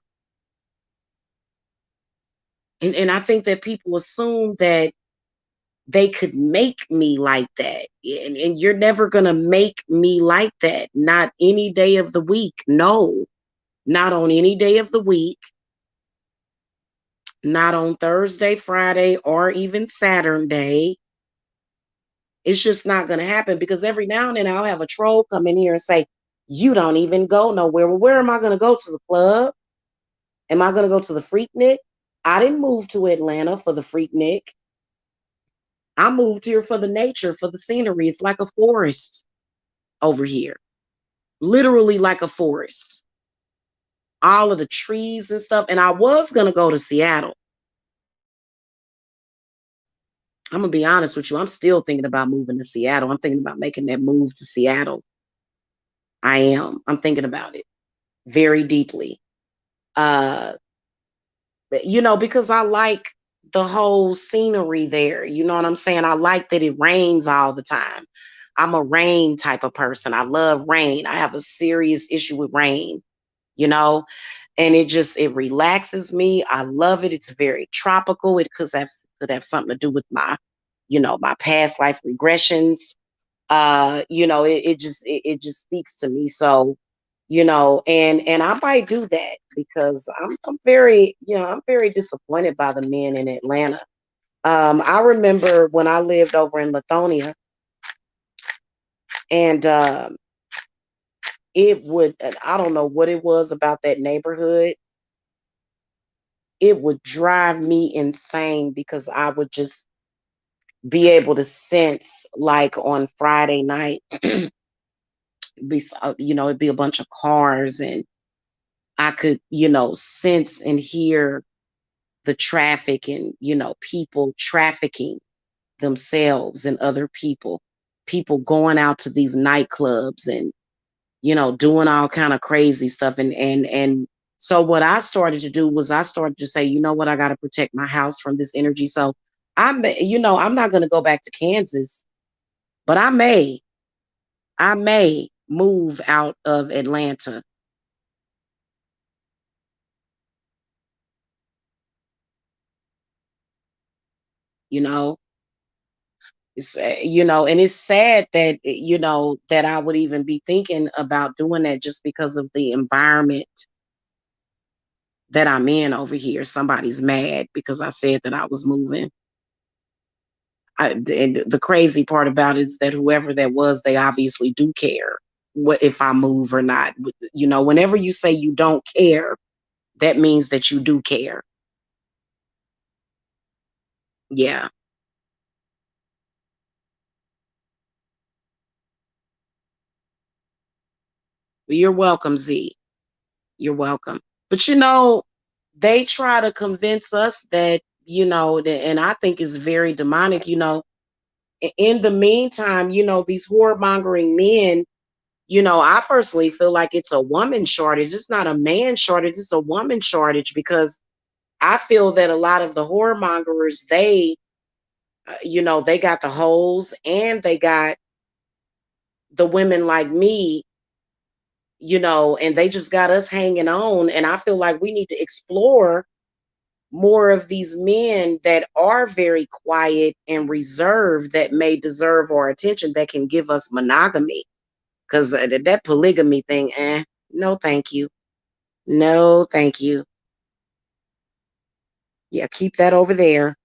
And I think that people assume that they could make me like that. And you're never going to make me like that. Not any day of the week. No, not on any day of the week. Not on Thursday, Friday, or even Saturday. It's just not going to happen, because every now and then I'll have a troll come in here and say, you don't even go nowhere. Well, where am I going to go? To the club? Am I going to go to the Freaknik? I didn't move to Atlanta for the Freaknik. I moved here for the nature, for the scenery. It's like a forest over here, literally like a forest. All of the trees and stuff. And I was going to go to Seattle. I'm going to be honest with you. I'm still thinking about moving to Seattle. I'm thinking about making that move to Seattle. I am. I'm thinking about it very deeply. Because I like the whole scenery there. You know what I'm saying? I like that it rains all the time. I'm a rain type of person. I love rain. I have a serious issue with rain, you know, and it relaxes me. I love it. It's very tropical. It could have something to do with my past life regressions. It just speaks to me. So, and I might do that, because I'm very disappointed by the men in Atlanta. I remember when I lived over in Lithonia, and I don't know what it was about that neighborhood. It would drive me insane, because I would just be able to sense, like, on Friday night, it'd be a bunch of cars, and I could, sense and hear the traffic, and, people trafficking themselves and other people going out to these nightclubs, and, doing all kind of crazy stuff. And so what I started to do was I started to say, you know what, I got to protect my house from this energy. So I'm not going to go back to Kansas, but I may move out of Atlanta. you know It's, and it's sad that, that I would even be thinking about doing that just because of the environment that I'm in over here. Somebody's mad because I said that I was moving. And the crazy part about it is that whoever that was, they obviously do care what if I move or not. Whenever you say you don't care, that means that you do care. Yeah. You're welcome, Z. You're welcome. But they try to convince us that, and I think it's very demonic, in the meantime, these whoremongering men, I personally feel like it's a woman shortage. It's not a man shortage, it's a woman shortage, because I feel that a lot of the whoremongers, they got the hoes and they got the women like me, and they just got us hanging on. And I feel like we need to explore more of these men that are very quiet and reserved, that may deserve our attention, that can give us monogamy. Because that polygamy thing, no, thank you. No, thank you. Yeah, keep that over there.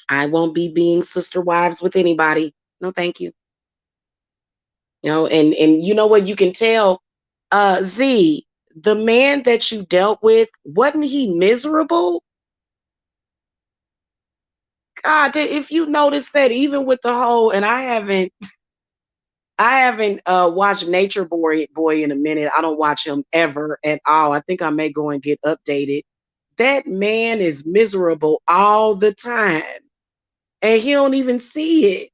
I won't be being sister wives with anybody. No, thank you. And you know what? You can tell, Z, the man that you dealt with, wasn't he miserable? God, if you notice that, even with the whole, and I haven't watched Nature Boy in a minute. I don't watch him ever at all. I think I may go and get updated. That man is miserable all the time, and he don't even see it.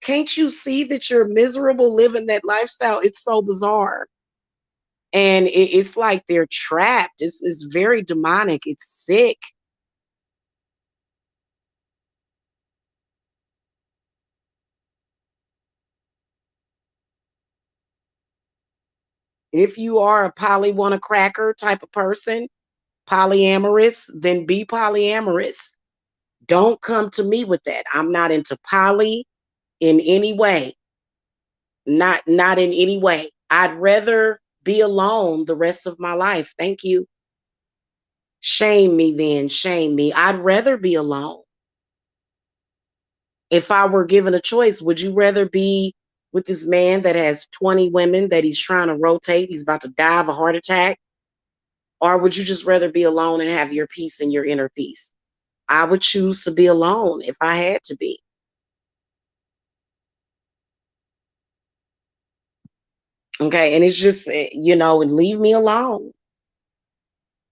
Can't you see that you're miserable living that lifestyle? It's so bizarre. And it's like they're trapped. It's very demonic. It's sick. If you are a poly wanna cracker type of person, polyamorous, then be polyamorous. Don't come to me with that. I'm not into poly in any way. Not in any way. I'd rather be alone the rest of my life. Thank you. Shame me then. Shame me. I'd rather be alone. If I were given a choice, would you rather be with this man that has 20 women that he's trying to rotate? He's about to die of a heart attack. Or would you just rather be alone and have your peace and your inner peace? I would choose to be alone if I had to be. Okay. And it's just, and leave me alone.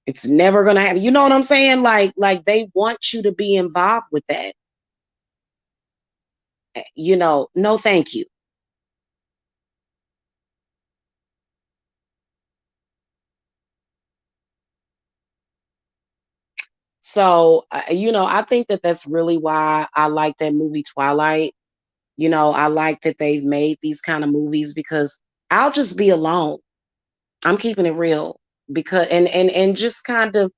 It's never gonna happen. You know what I'm saying? Like they want you to be involved with that. No, thank you. So, I think that that's really why I like that movie Twilight. I like that they've made these kind of movies, because I'll just be alone. I'm keeping it real, because and just kind of,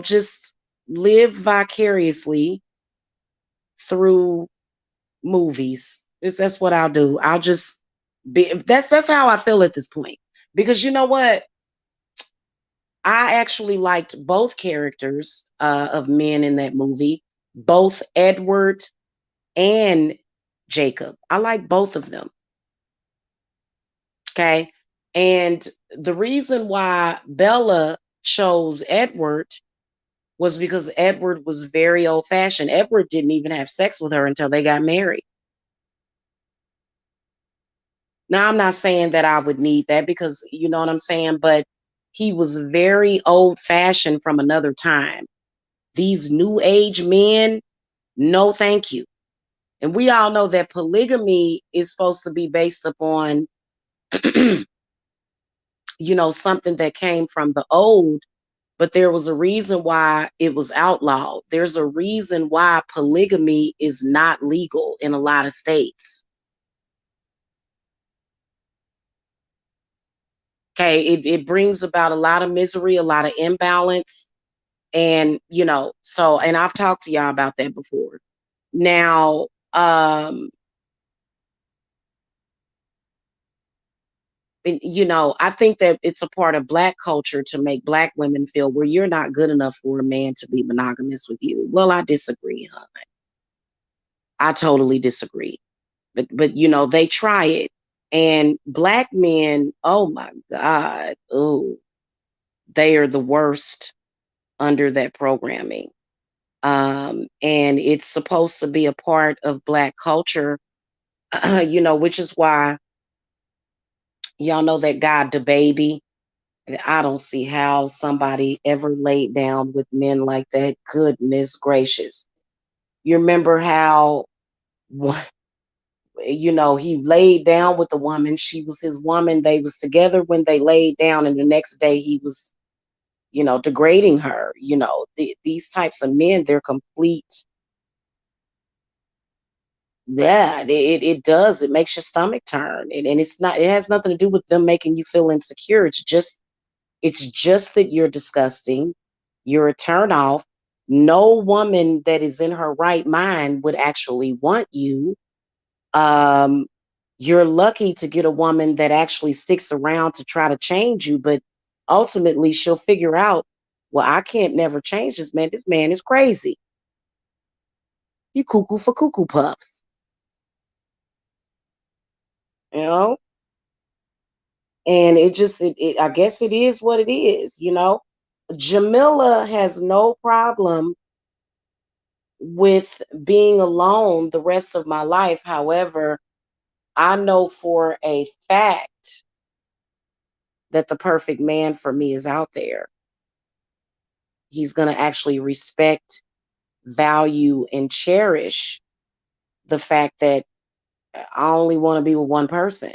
just live vicariously through movies. That's what I'll do. I'll just be, that's how I feel at this point. Because you know what? I actually liked both characters of men in that movie, both Edward and Jacob. I like both of them. Okay. And the reason why Bella chose Edward was because Edward was very old fashioned. Edward didn't even have sex with her until they got married. Now, I'm not saying that I would need that, because you know what I'm saying, but he was very old fashioned from another time. These new age men, no, thank you. And we all know that polygamy is supposed to be based upon, something that came from the old, but there was a reason why it was outlawed. There's a reason why polygamy is not legal in a lot of states. Okay, it brings about a lot of misery, a lot of imbalance. And, so, and I've talked to y'all about that before. Now, I think that it's a part of Black culture to make Black women feel, well, you're not good enough for a man to be monogamous with you. Well, I disagree, huh? I totally disagree. But they try it. And Black men, oh my God, oh, they are the worst under that programming. And it's supposed to be a part of Black culture, which is why y'all know that guy, the baby. I don't see how somebody ever laid down with men like that. Goodness gracious. You remember how, he laid down with a woman. She was his woman. They was together when they laid down. And the next day he was, degrading her. These types of men, they're complete. Yeah, it does. It makes your stomach turn. And it has nothing to do with them making you feel insecure. It's just that you're disgusting. You're a turn off. No woman that is in her right mind would actually want you. Um, you're lucky to get a woman that actually sticks around to try to change you, but ultimately she'll figure out, well, I can't never change this man. This man is crazy. He cuckoo for cuckoo puffs. You know? And I guess it is what it is. Jamila has no problem with being alone the rest of my life. However, I know for a fact that the perfect man for me is out there. He's going to actually respect, value, and cherish the fact that I only want to be with one person.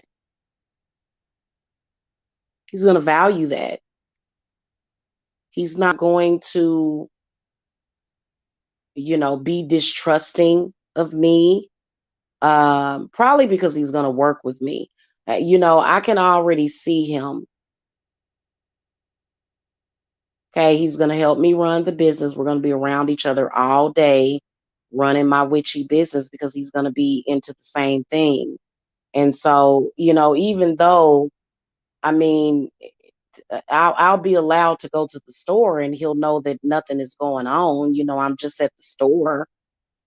He's going to value that. He's not going to, be distrusting of me. Probably because he's going to work with me. I can already see him. Okay, he's going to help me run the business. We're going to be around each other all day running my witchy business because he's going to be into the same thing. And so, even though, I mean, I'll be allowed to go to the store and he'll know that nothing is going on. I'm just at the store.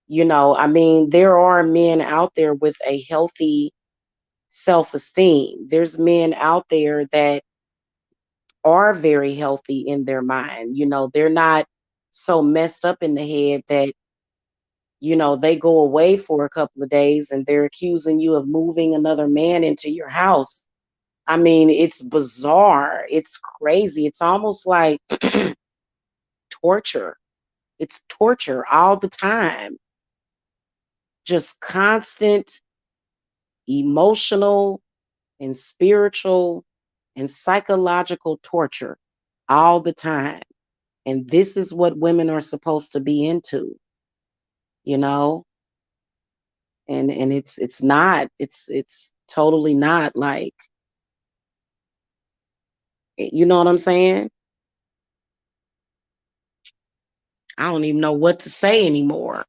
There are men out there with a healthy self-esteem. There's men out there that are very healthy in their mind. They're not so messed up in the head that, they go away for a couple of days and they're accusing you of moving another man into your house. It's bizarre. It's crazy. It's almost like torture. It's torture all the time. Just constant emotional and spiritual and psychological torture all the time. And this is what women are supposed to be into, you know? And it's totally not like, you know what I'm saying? I don't even know what to say anymore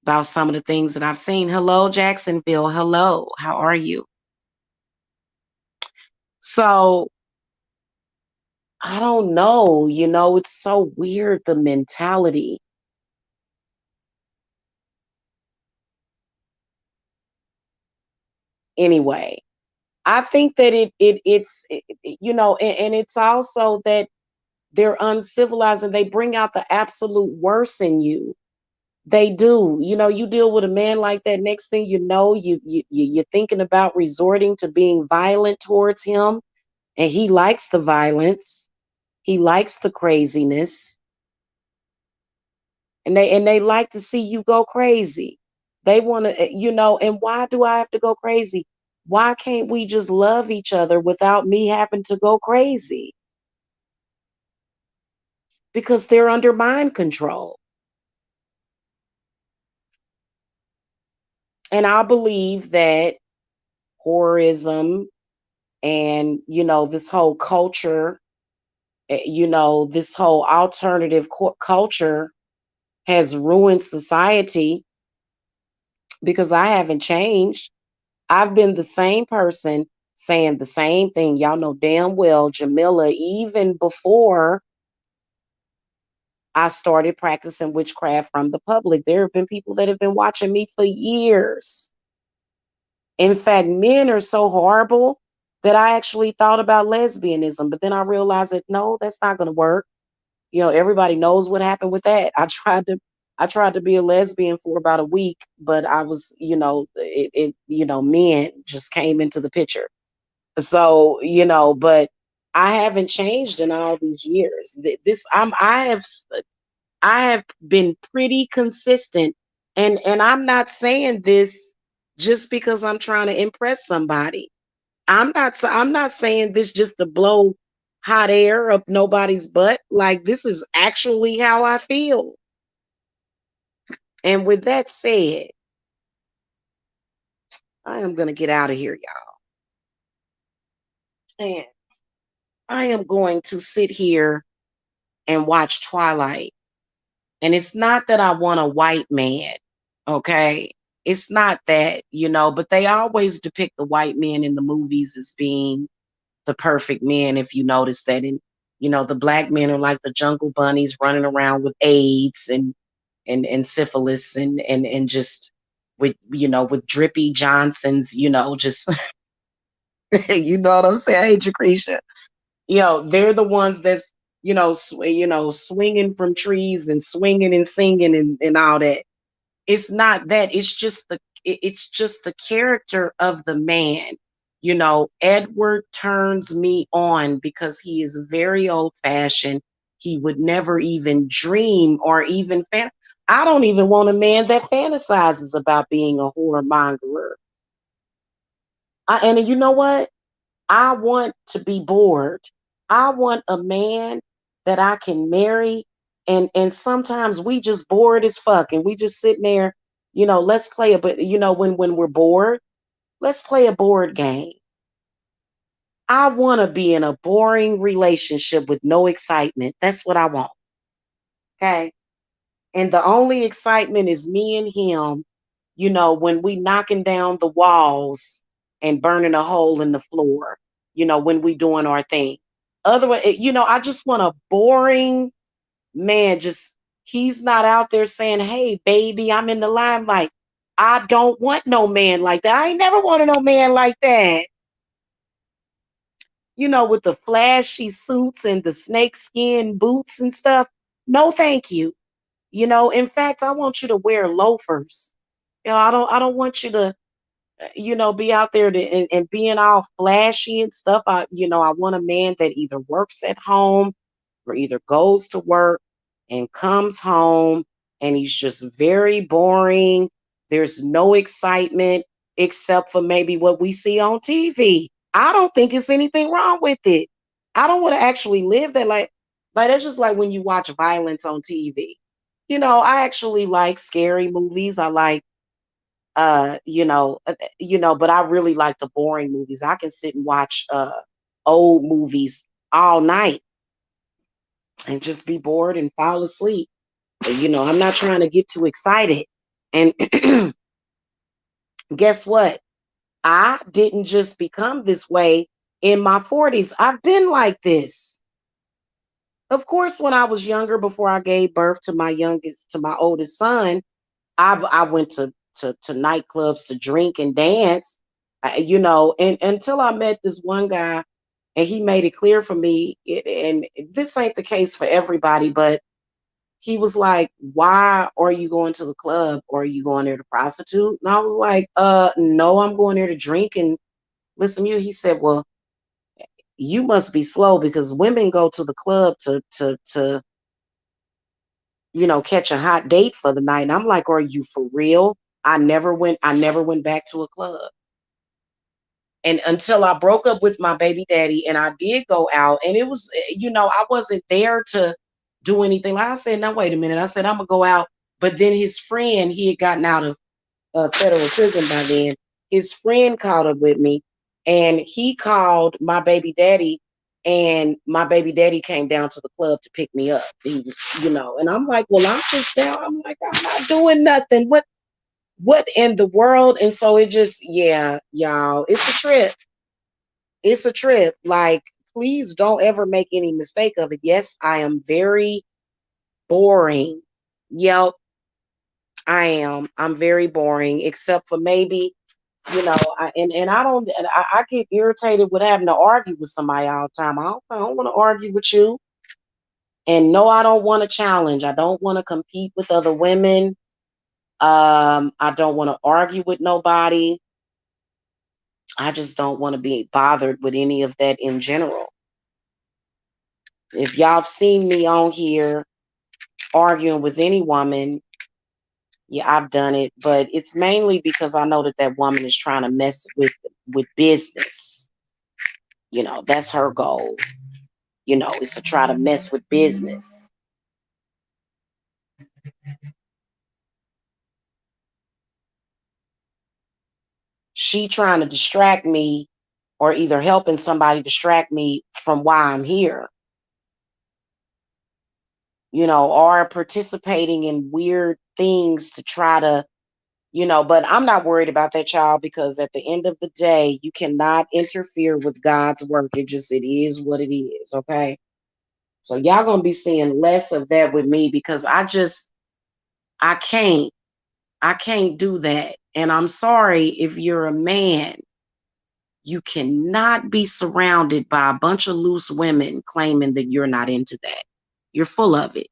about some of the things that I've seen. Hello, Jacksonville. Hello. How are you? So I don't know, it's so weird, the mentality. Anyway, I think that and it's also that they're uncivilized and they bring out the absolute worst in you. They do. You deal with a man like that. Next thing you know, you're thinking about resorting to being violent towards him, and he likes the violence. He likes the craziness, and they like to see you go crazy. They want to, and why do I have to go crazy? Why can't we just love each other without me having to go crazy? Because they're under mind control. And I believe that horrorism and, this whole culture, this whole alternative culture has ruined society because I haven't changed. I've been the same person saying the same thing. Y'all know damn well, Jamila, even before I started practicing witchcraft from the public, there have been people that have been watching me for years. In fact, men are so horrible that I actually thought about lesbianism, but then I realized that no, that's not going to work. Everybody knows what happened with that. I tried to be a lesbian for about a week, but I was, men just came into the picture. So, but I haven't changed in all these years. I have been pretty consistent, and I'm not saying this just because I'm trying to impress somebody. I'm not saying this just to blow hot air up nobody's butt. Like, this is actually how I feel. And with that said, I am going to get out of here, y'all. And I am going to sit here and watch Twilight. And it's not that I want a white man, okay? It's not that, but they always depict the white men in the movies as being the perfect men, if you notice that. And, the black men are like the jungle bunnies running around with AIDS and syphilis and just with drippy Johnsons, just, you know what I'm saying? Hey, Jacretia. They're the ones that's, swinging from trees and swinging and singing and all that. It's not that. It's just the character of the man. Edward turns me on because he is very old fashioned. He would never even dream or even I don't even want a man that fantasizes about being a whoremongerer. And you know what? I want to be bored. I want a man that I can marry. And sometimes we just bored as fuck and we just sitting there, let's play but when we're bored, let's play a board game. I want to be in a boring relationship with no excitement. That's what I want. Okay. And the only excitement is me and him, when we knocking down the walls and burning a hole in the floor, when we doing our thing. Otherwise, I just want a boring man. Just, he's not out there saying, hey, baby, I'm in the limelight. I don't want no man like that. I ain't never wanted no man like that. With the flashy suits and the snakeskin boots and stuff. No, thank you. In fact, I want you to wear loafers. I don't want you to, be out there and being all flashy and stuff. I want a man that either works at home or either goes to work and comes home and he's just very boring. There's no excitement except for maybe what we see on TV. I don't think it's anything wrong with it. I don't want to actually live that like that's just like when you watch violence on TV. I actually like scary movies. I like but I really like the boring movies. I can sit and watch old movies all night and just be bored and fall asleep. But, I'm not trying to get too excited. And guess what? I didn't just become this way in my 40s. I've been like this. Of course, when I was younger, before I gave birth to my oldest son, I went to nightclubs to drink and dance, and until I met this one guy, and he made it clear for me, and this ain't the case for everybody, but he was like, why are you going to the club, or are you going there to prostitute? And I was like, no, I'm going there to drink and listen to you. He said, well, you must be slow because women go to the club to catch a hot date for the night. And I'm like, are you for real? I never went back to a club. And until I broke up with my baby daddy, and I did go out, and it was, I wasn't there to do anything. Like I said, now wait a minute. I said, I'm gonna go out. But then his friend, he had gotten out of federal prison by then. His friend caught up with me, and he called my baby daddy, and my baby daddy came down to the club to pick me up. He was, and I'm like, well, I'm just down. I'm like, I'm not doing nothing. What? What in the world? And so it just, yeah, y'all, it's a trip. It's a trip. Like, please don't ever make any mistake of it. Yes, I am very boring. Yep, I am. I'm very boring, except for maybe, and I don't, and I get irritated with having to argue with somebody all the time. I don't want to argue with you. And no, I don't want to challenge. I don't want to compete with other women. I don't want to argue with nobody. I just don't want to be bothered with any of that in general. If y'all have seen me on here arguing with any woman, yeah, I've done it, but it's mainly because I know that that woman is trying to mess with business. That's her goal. Is to try to mess with business. She trying to distract me or either helping somebody distract me from why I'm here. Or participating in weird things to try to, but I'm not worried about that, child, because at the end of the day, you cannot interfere with God's work. It is what it is, okay? So y'all gonna be seeing less of that with me because I can't do that. And I'm sorry if you're a man, you cannot be surrounded by a bunch of loose women claiming that you're not into that. You're full of it.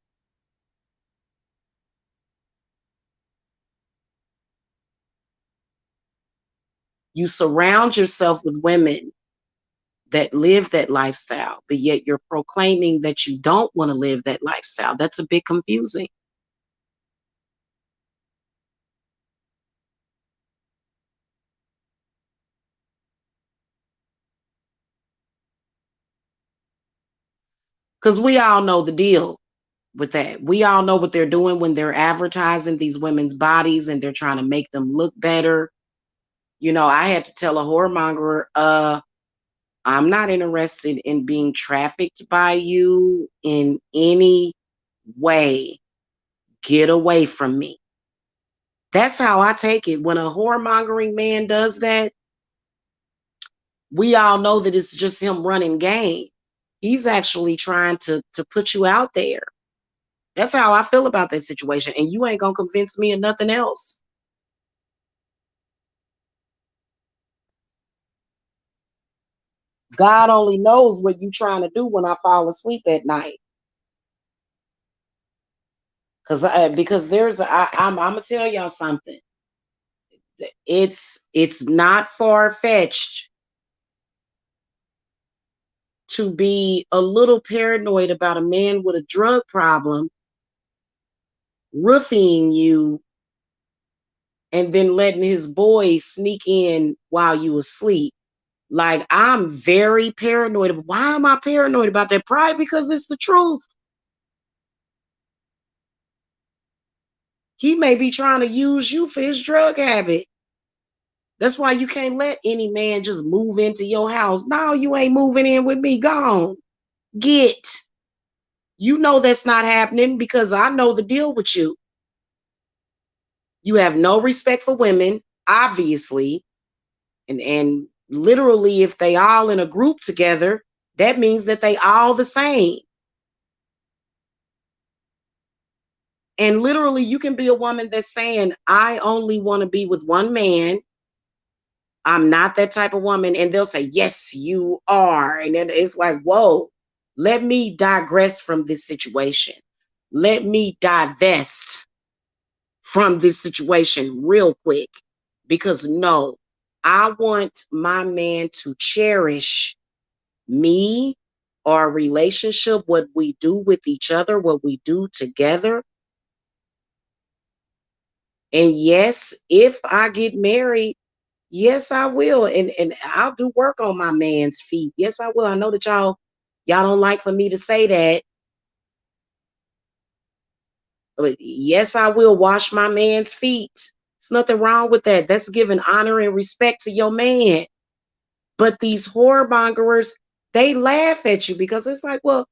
You surround yourself with women that live that lifestyle, but yet you're proclaiming that you don't want to live that lifestyle. That's a bit confusing. Because we all know the deal with that. We all know what they're doing when they're advertising these women's bodies and they're trying to make them look better. I had to tell a whoremonger, I'm not interested in being trafficked by you in any way. Get away from me. That's how I take it. When a whoremongering man does that, we all know that it's just him running game. He's actually trying to put you out there. That's how I feel about that situation. And you ain't gonna convince me of nothing else. God only knows what you trying to do when I fall asleep at night. Because I'm gonna tell y'all something. It's not far-fetched to be a little paranoid about a man with a drug problem roofing you and then letting his boys sneak in while you asleep. Like, I'm very paranoid. Why am I paranoid about that? Probably because it's the truth. He may be trying to use you for his drug habit. That's why you can't let any man just move into your house. No, you ain't moving in with me. Gone. Get. You know that's not happening because I know the deal with you. You have no respect for women, obviously. And literally, if they all in a group together, that means that they all the same. And literally, you can be a woman that's saying, I only want to be with one man. I'm not that type of woman. And they'll say, yes, you are. And then it's like, whoa, let me digress from this situation. Let me divest from this situation real quick. Because no, I want my man to cherish me, our relationship, what we do with each other, what we do together. And yes, if I get married, yes, I will. And I'll do work on my man's feet. Yes, I will. I know that y'all don't like for me to say that. But yes, I will wash my man's feet. There's nothing wrong with that. That's giving honor and respect to your man. But these whoremongers, they laugh at you because it's like, well,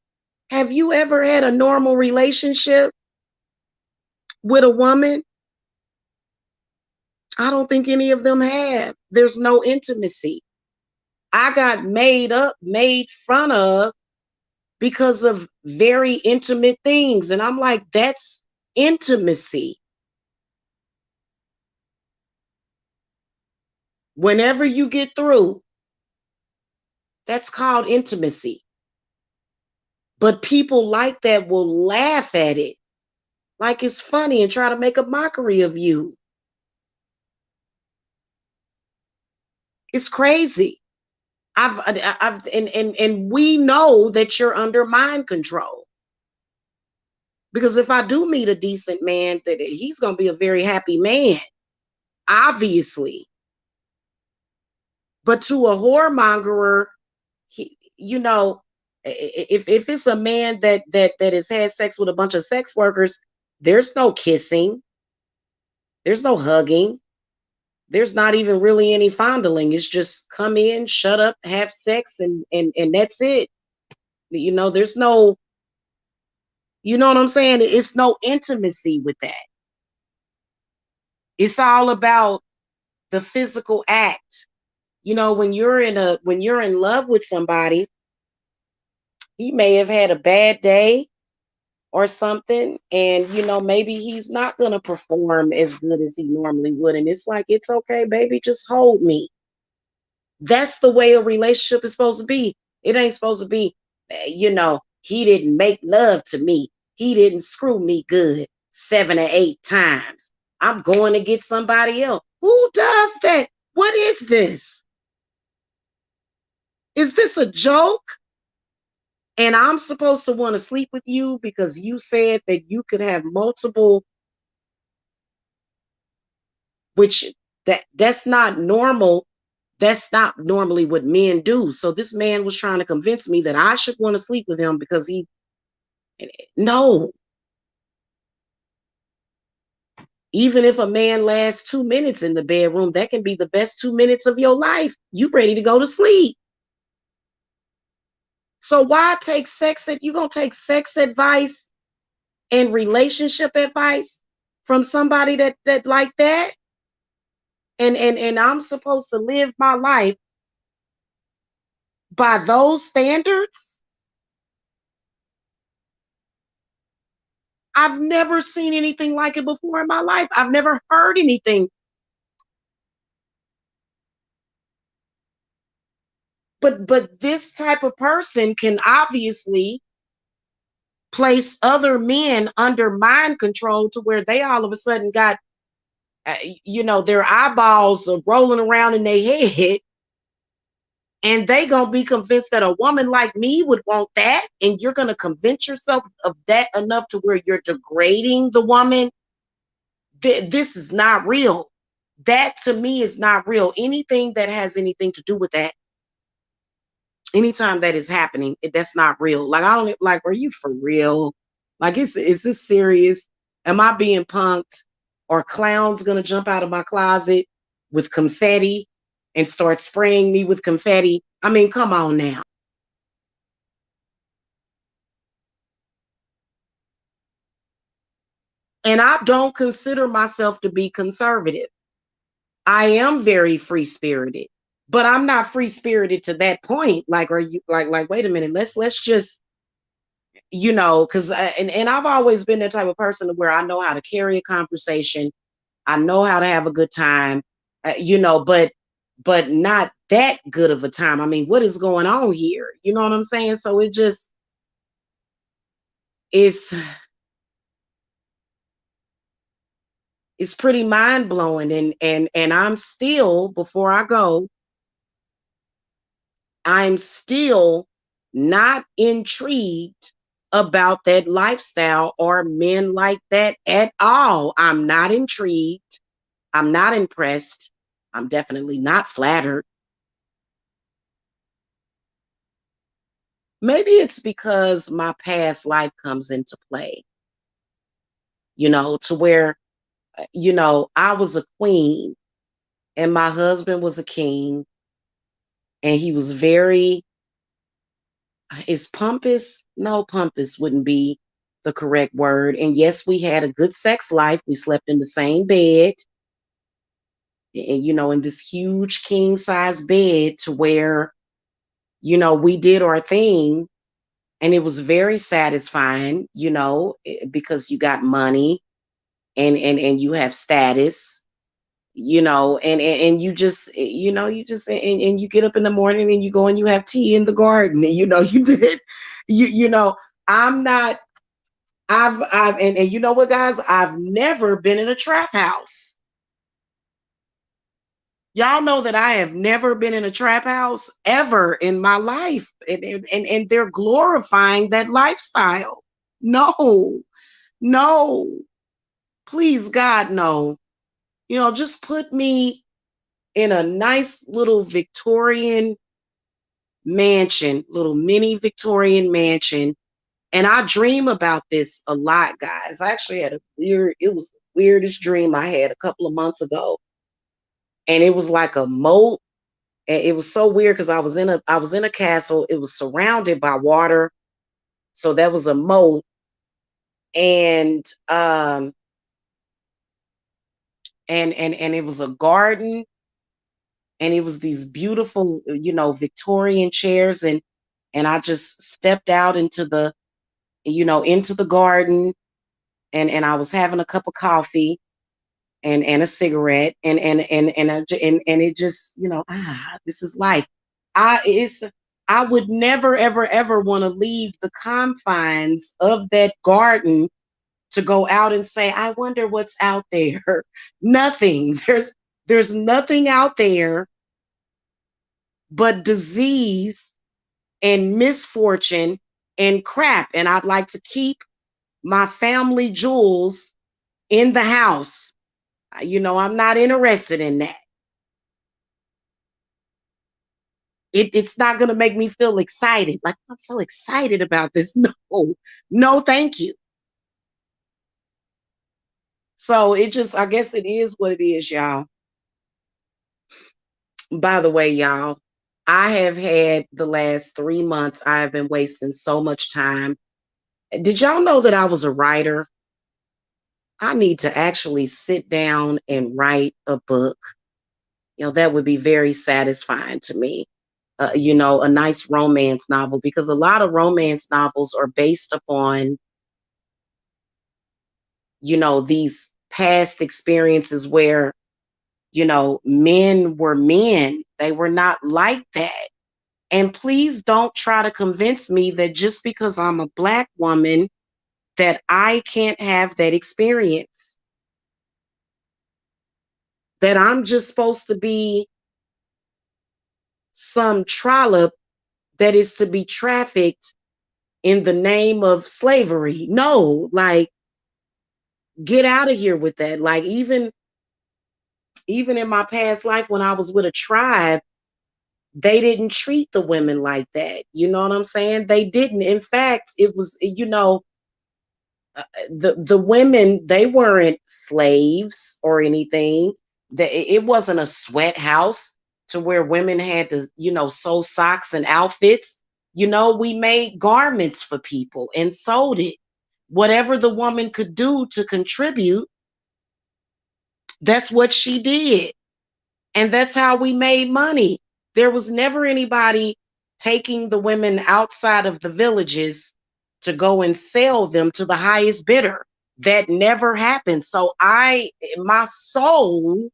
have you ever had a normal relationship with a woman? I don't think any of them have. There's no intimacy. I got made fun of because of very intimate things. And I'm like, that's intimacy. Whenever you get through, that's called intimacy. But people like that will laugh at it like it's funny and try to make a mockery of you. It's crazy. And we know that you're under mind control. Because if I do meet a decent man, that he's going to be a very happy man, obviously. But to a whoremongerer, if it's a man that has had sex with a bunch of sex workers, there's no kissing, there's no hugging, there's not even really any fondling. It's just come in, shut up, have sex, and that's it. There's no, you know what I'm saying? It's no intimacy with that. It's all about the physical act. When you're in love with somebody, he may have had a bad day or something, and maybe he's not going to perform as good as he normally would, and it's like, it's okay, baby, just hold me. That's the way a relationship is supposed to be. It ain't supposed to be, he didn't make love to me, he didn't screw me good 7 or 8 times, I'm going to get somebody else. Who does that? What is this? Is this a joke? And I'm supposed to want to sleep with you because you said that you could have multiple, which that's not normal. That's not normally what men do. So this man was trying to convince me that I should want to sleep with him because no. Even if a man lasts 2 minutes in the bedroom, that can be the best 2 minutes of your life. You ready to go to sleep. So why take you gonna take sex advice and relationship advice from somebody that like that? And I'm supposed to live my life by those standards? I've never seen anything like it before in my life. I've never heard anything. But this type of person can obviously place other men under mind control to where they all of a sudden got their eyeballs are rolling around in their head, and they gonna be convinced that a woman like me would want that, and you're gonna convince yourself of that enough to where you're degrading the woman. This is not real. That to me is not real. Anything that has anything to do with that, anytime that is happening, that's not real. Like, I don't like, are you for real? Like, is this serious? Am I being punked? Or clowns gonna jump out of my closet with confetti and start spraying me with confetti? I mean, come on now. And I don't consider myself to be conservative. I am very free spirited, but I'm not free spirited to that point. Like, are you like, wait a minute, let's just, because and I've always been the type of person where I know how to carry a conversation. I know how to have a good time, but not that good of a time. I mean, what is going on here? You know what I'm saying? So it just is, it's pretty mind blowing. And I'm still, before I go, I'm still not intrigued about that lifestyle or men like that at all. I'm not intrigued. I'm not impressed. I'm definitely not flattered. Maybe it's because my past life comes into play, to where, I was a queen and my husband was a king, and he was very, is pompous? No, pompous wouldn't be the correct word. And yes, we had a good sex life. We slept in the same bed. in this huge king size bed to where, we did our thing, and it was very satisfying, because you got money, and you have status, and you just, and you get up in the morning and you go and you have tea in the garden, and you did, you know, I'm not, and you know what, guys, I've never been in a trap house. Y'all know that I have never been in a trap house ever in my life. And they're glorifying that lifestyle. No, no, please, God, no. Just put me in a nice little Victorian mansion, little mini Victorian mansion. And I dream about this a lot, guys. I actually had it was the weirdest dream I had a couple of months ago. And it was like a moat. And it was so weird because I was in a castle. It was surrounded by water. So that was a moat. And and it was a garden, and it was these beautiful, Victorian chairs, and I just stepped out into the garden, and I was having a cup of coffee and a cigarette, and it just, this is life. I would never ever ever want to leave the confines of that garden to go out and say, I wonder what's out there. Nothing. There's nothing out there but disease and misfortune and crap. And I'd like to keep my family jewels in the house. I'm not interested in that. It's not going to make me feel excited. Like, I'm so excited about this. No, no, thank you. So I guess it is what it is, y'all. By the way, y'all, I have had the last 3 months, I have been wasting so much time. Did y'all know that I was a writer? I need to actually sit down and write a book. That would be very satisfying to me. A nice romance novel, because a lot of romance novels are based upon, these past experiences where, men were men. They were not like that. And please don't try to convince me that just because I'm a Black woman, that I can't have that experience. That I'm just supposed to be some trollop that is to be trafficked in the name of slavery. No, like, get out of here with that. Like, even in my past life when I was with a tribe, they didn't treat the women like that. You know what I'm saying? They didn't. In fact, it was, the women, they weren't slaves or anything. It wasn't a sweat house to where women had to, sew socks and outfits. We made garments for people and sold it. Whatever the woman could do to contribute, that's what she did. And that's how we made money. There was never anybody taking the women outside of the villages to go and sell them to the highest bidder. That never happened. So my soul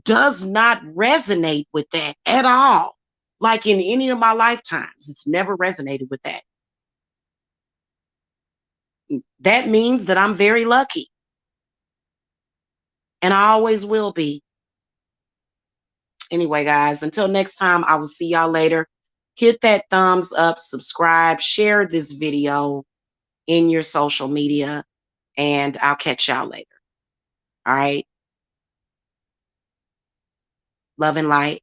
does not resonate with that at all. Like, in any of my lifetimes, it's never resonated with that. That means that I'm very lucky. And I always will be. Anyway, guys, until next time, I will see y'all later. Hit that thumbs up, subscribe, share this video in your social media, and I'll catch y'all later. All right. Love and light.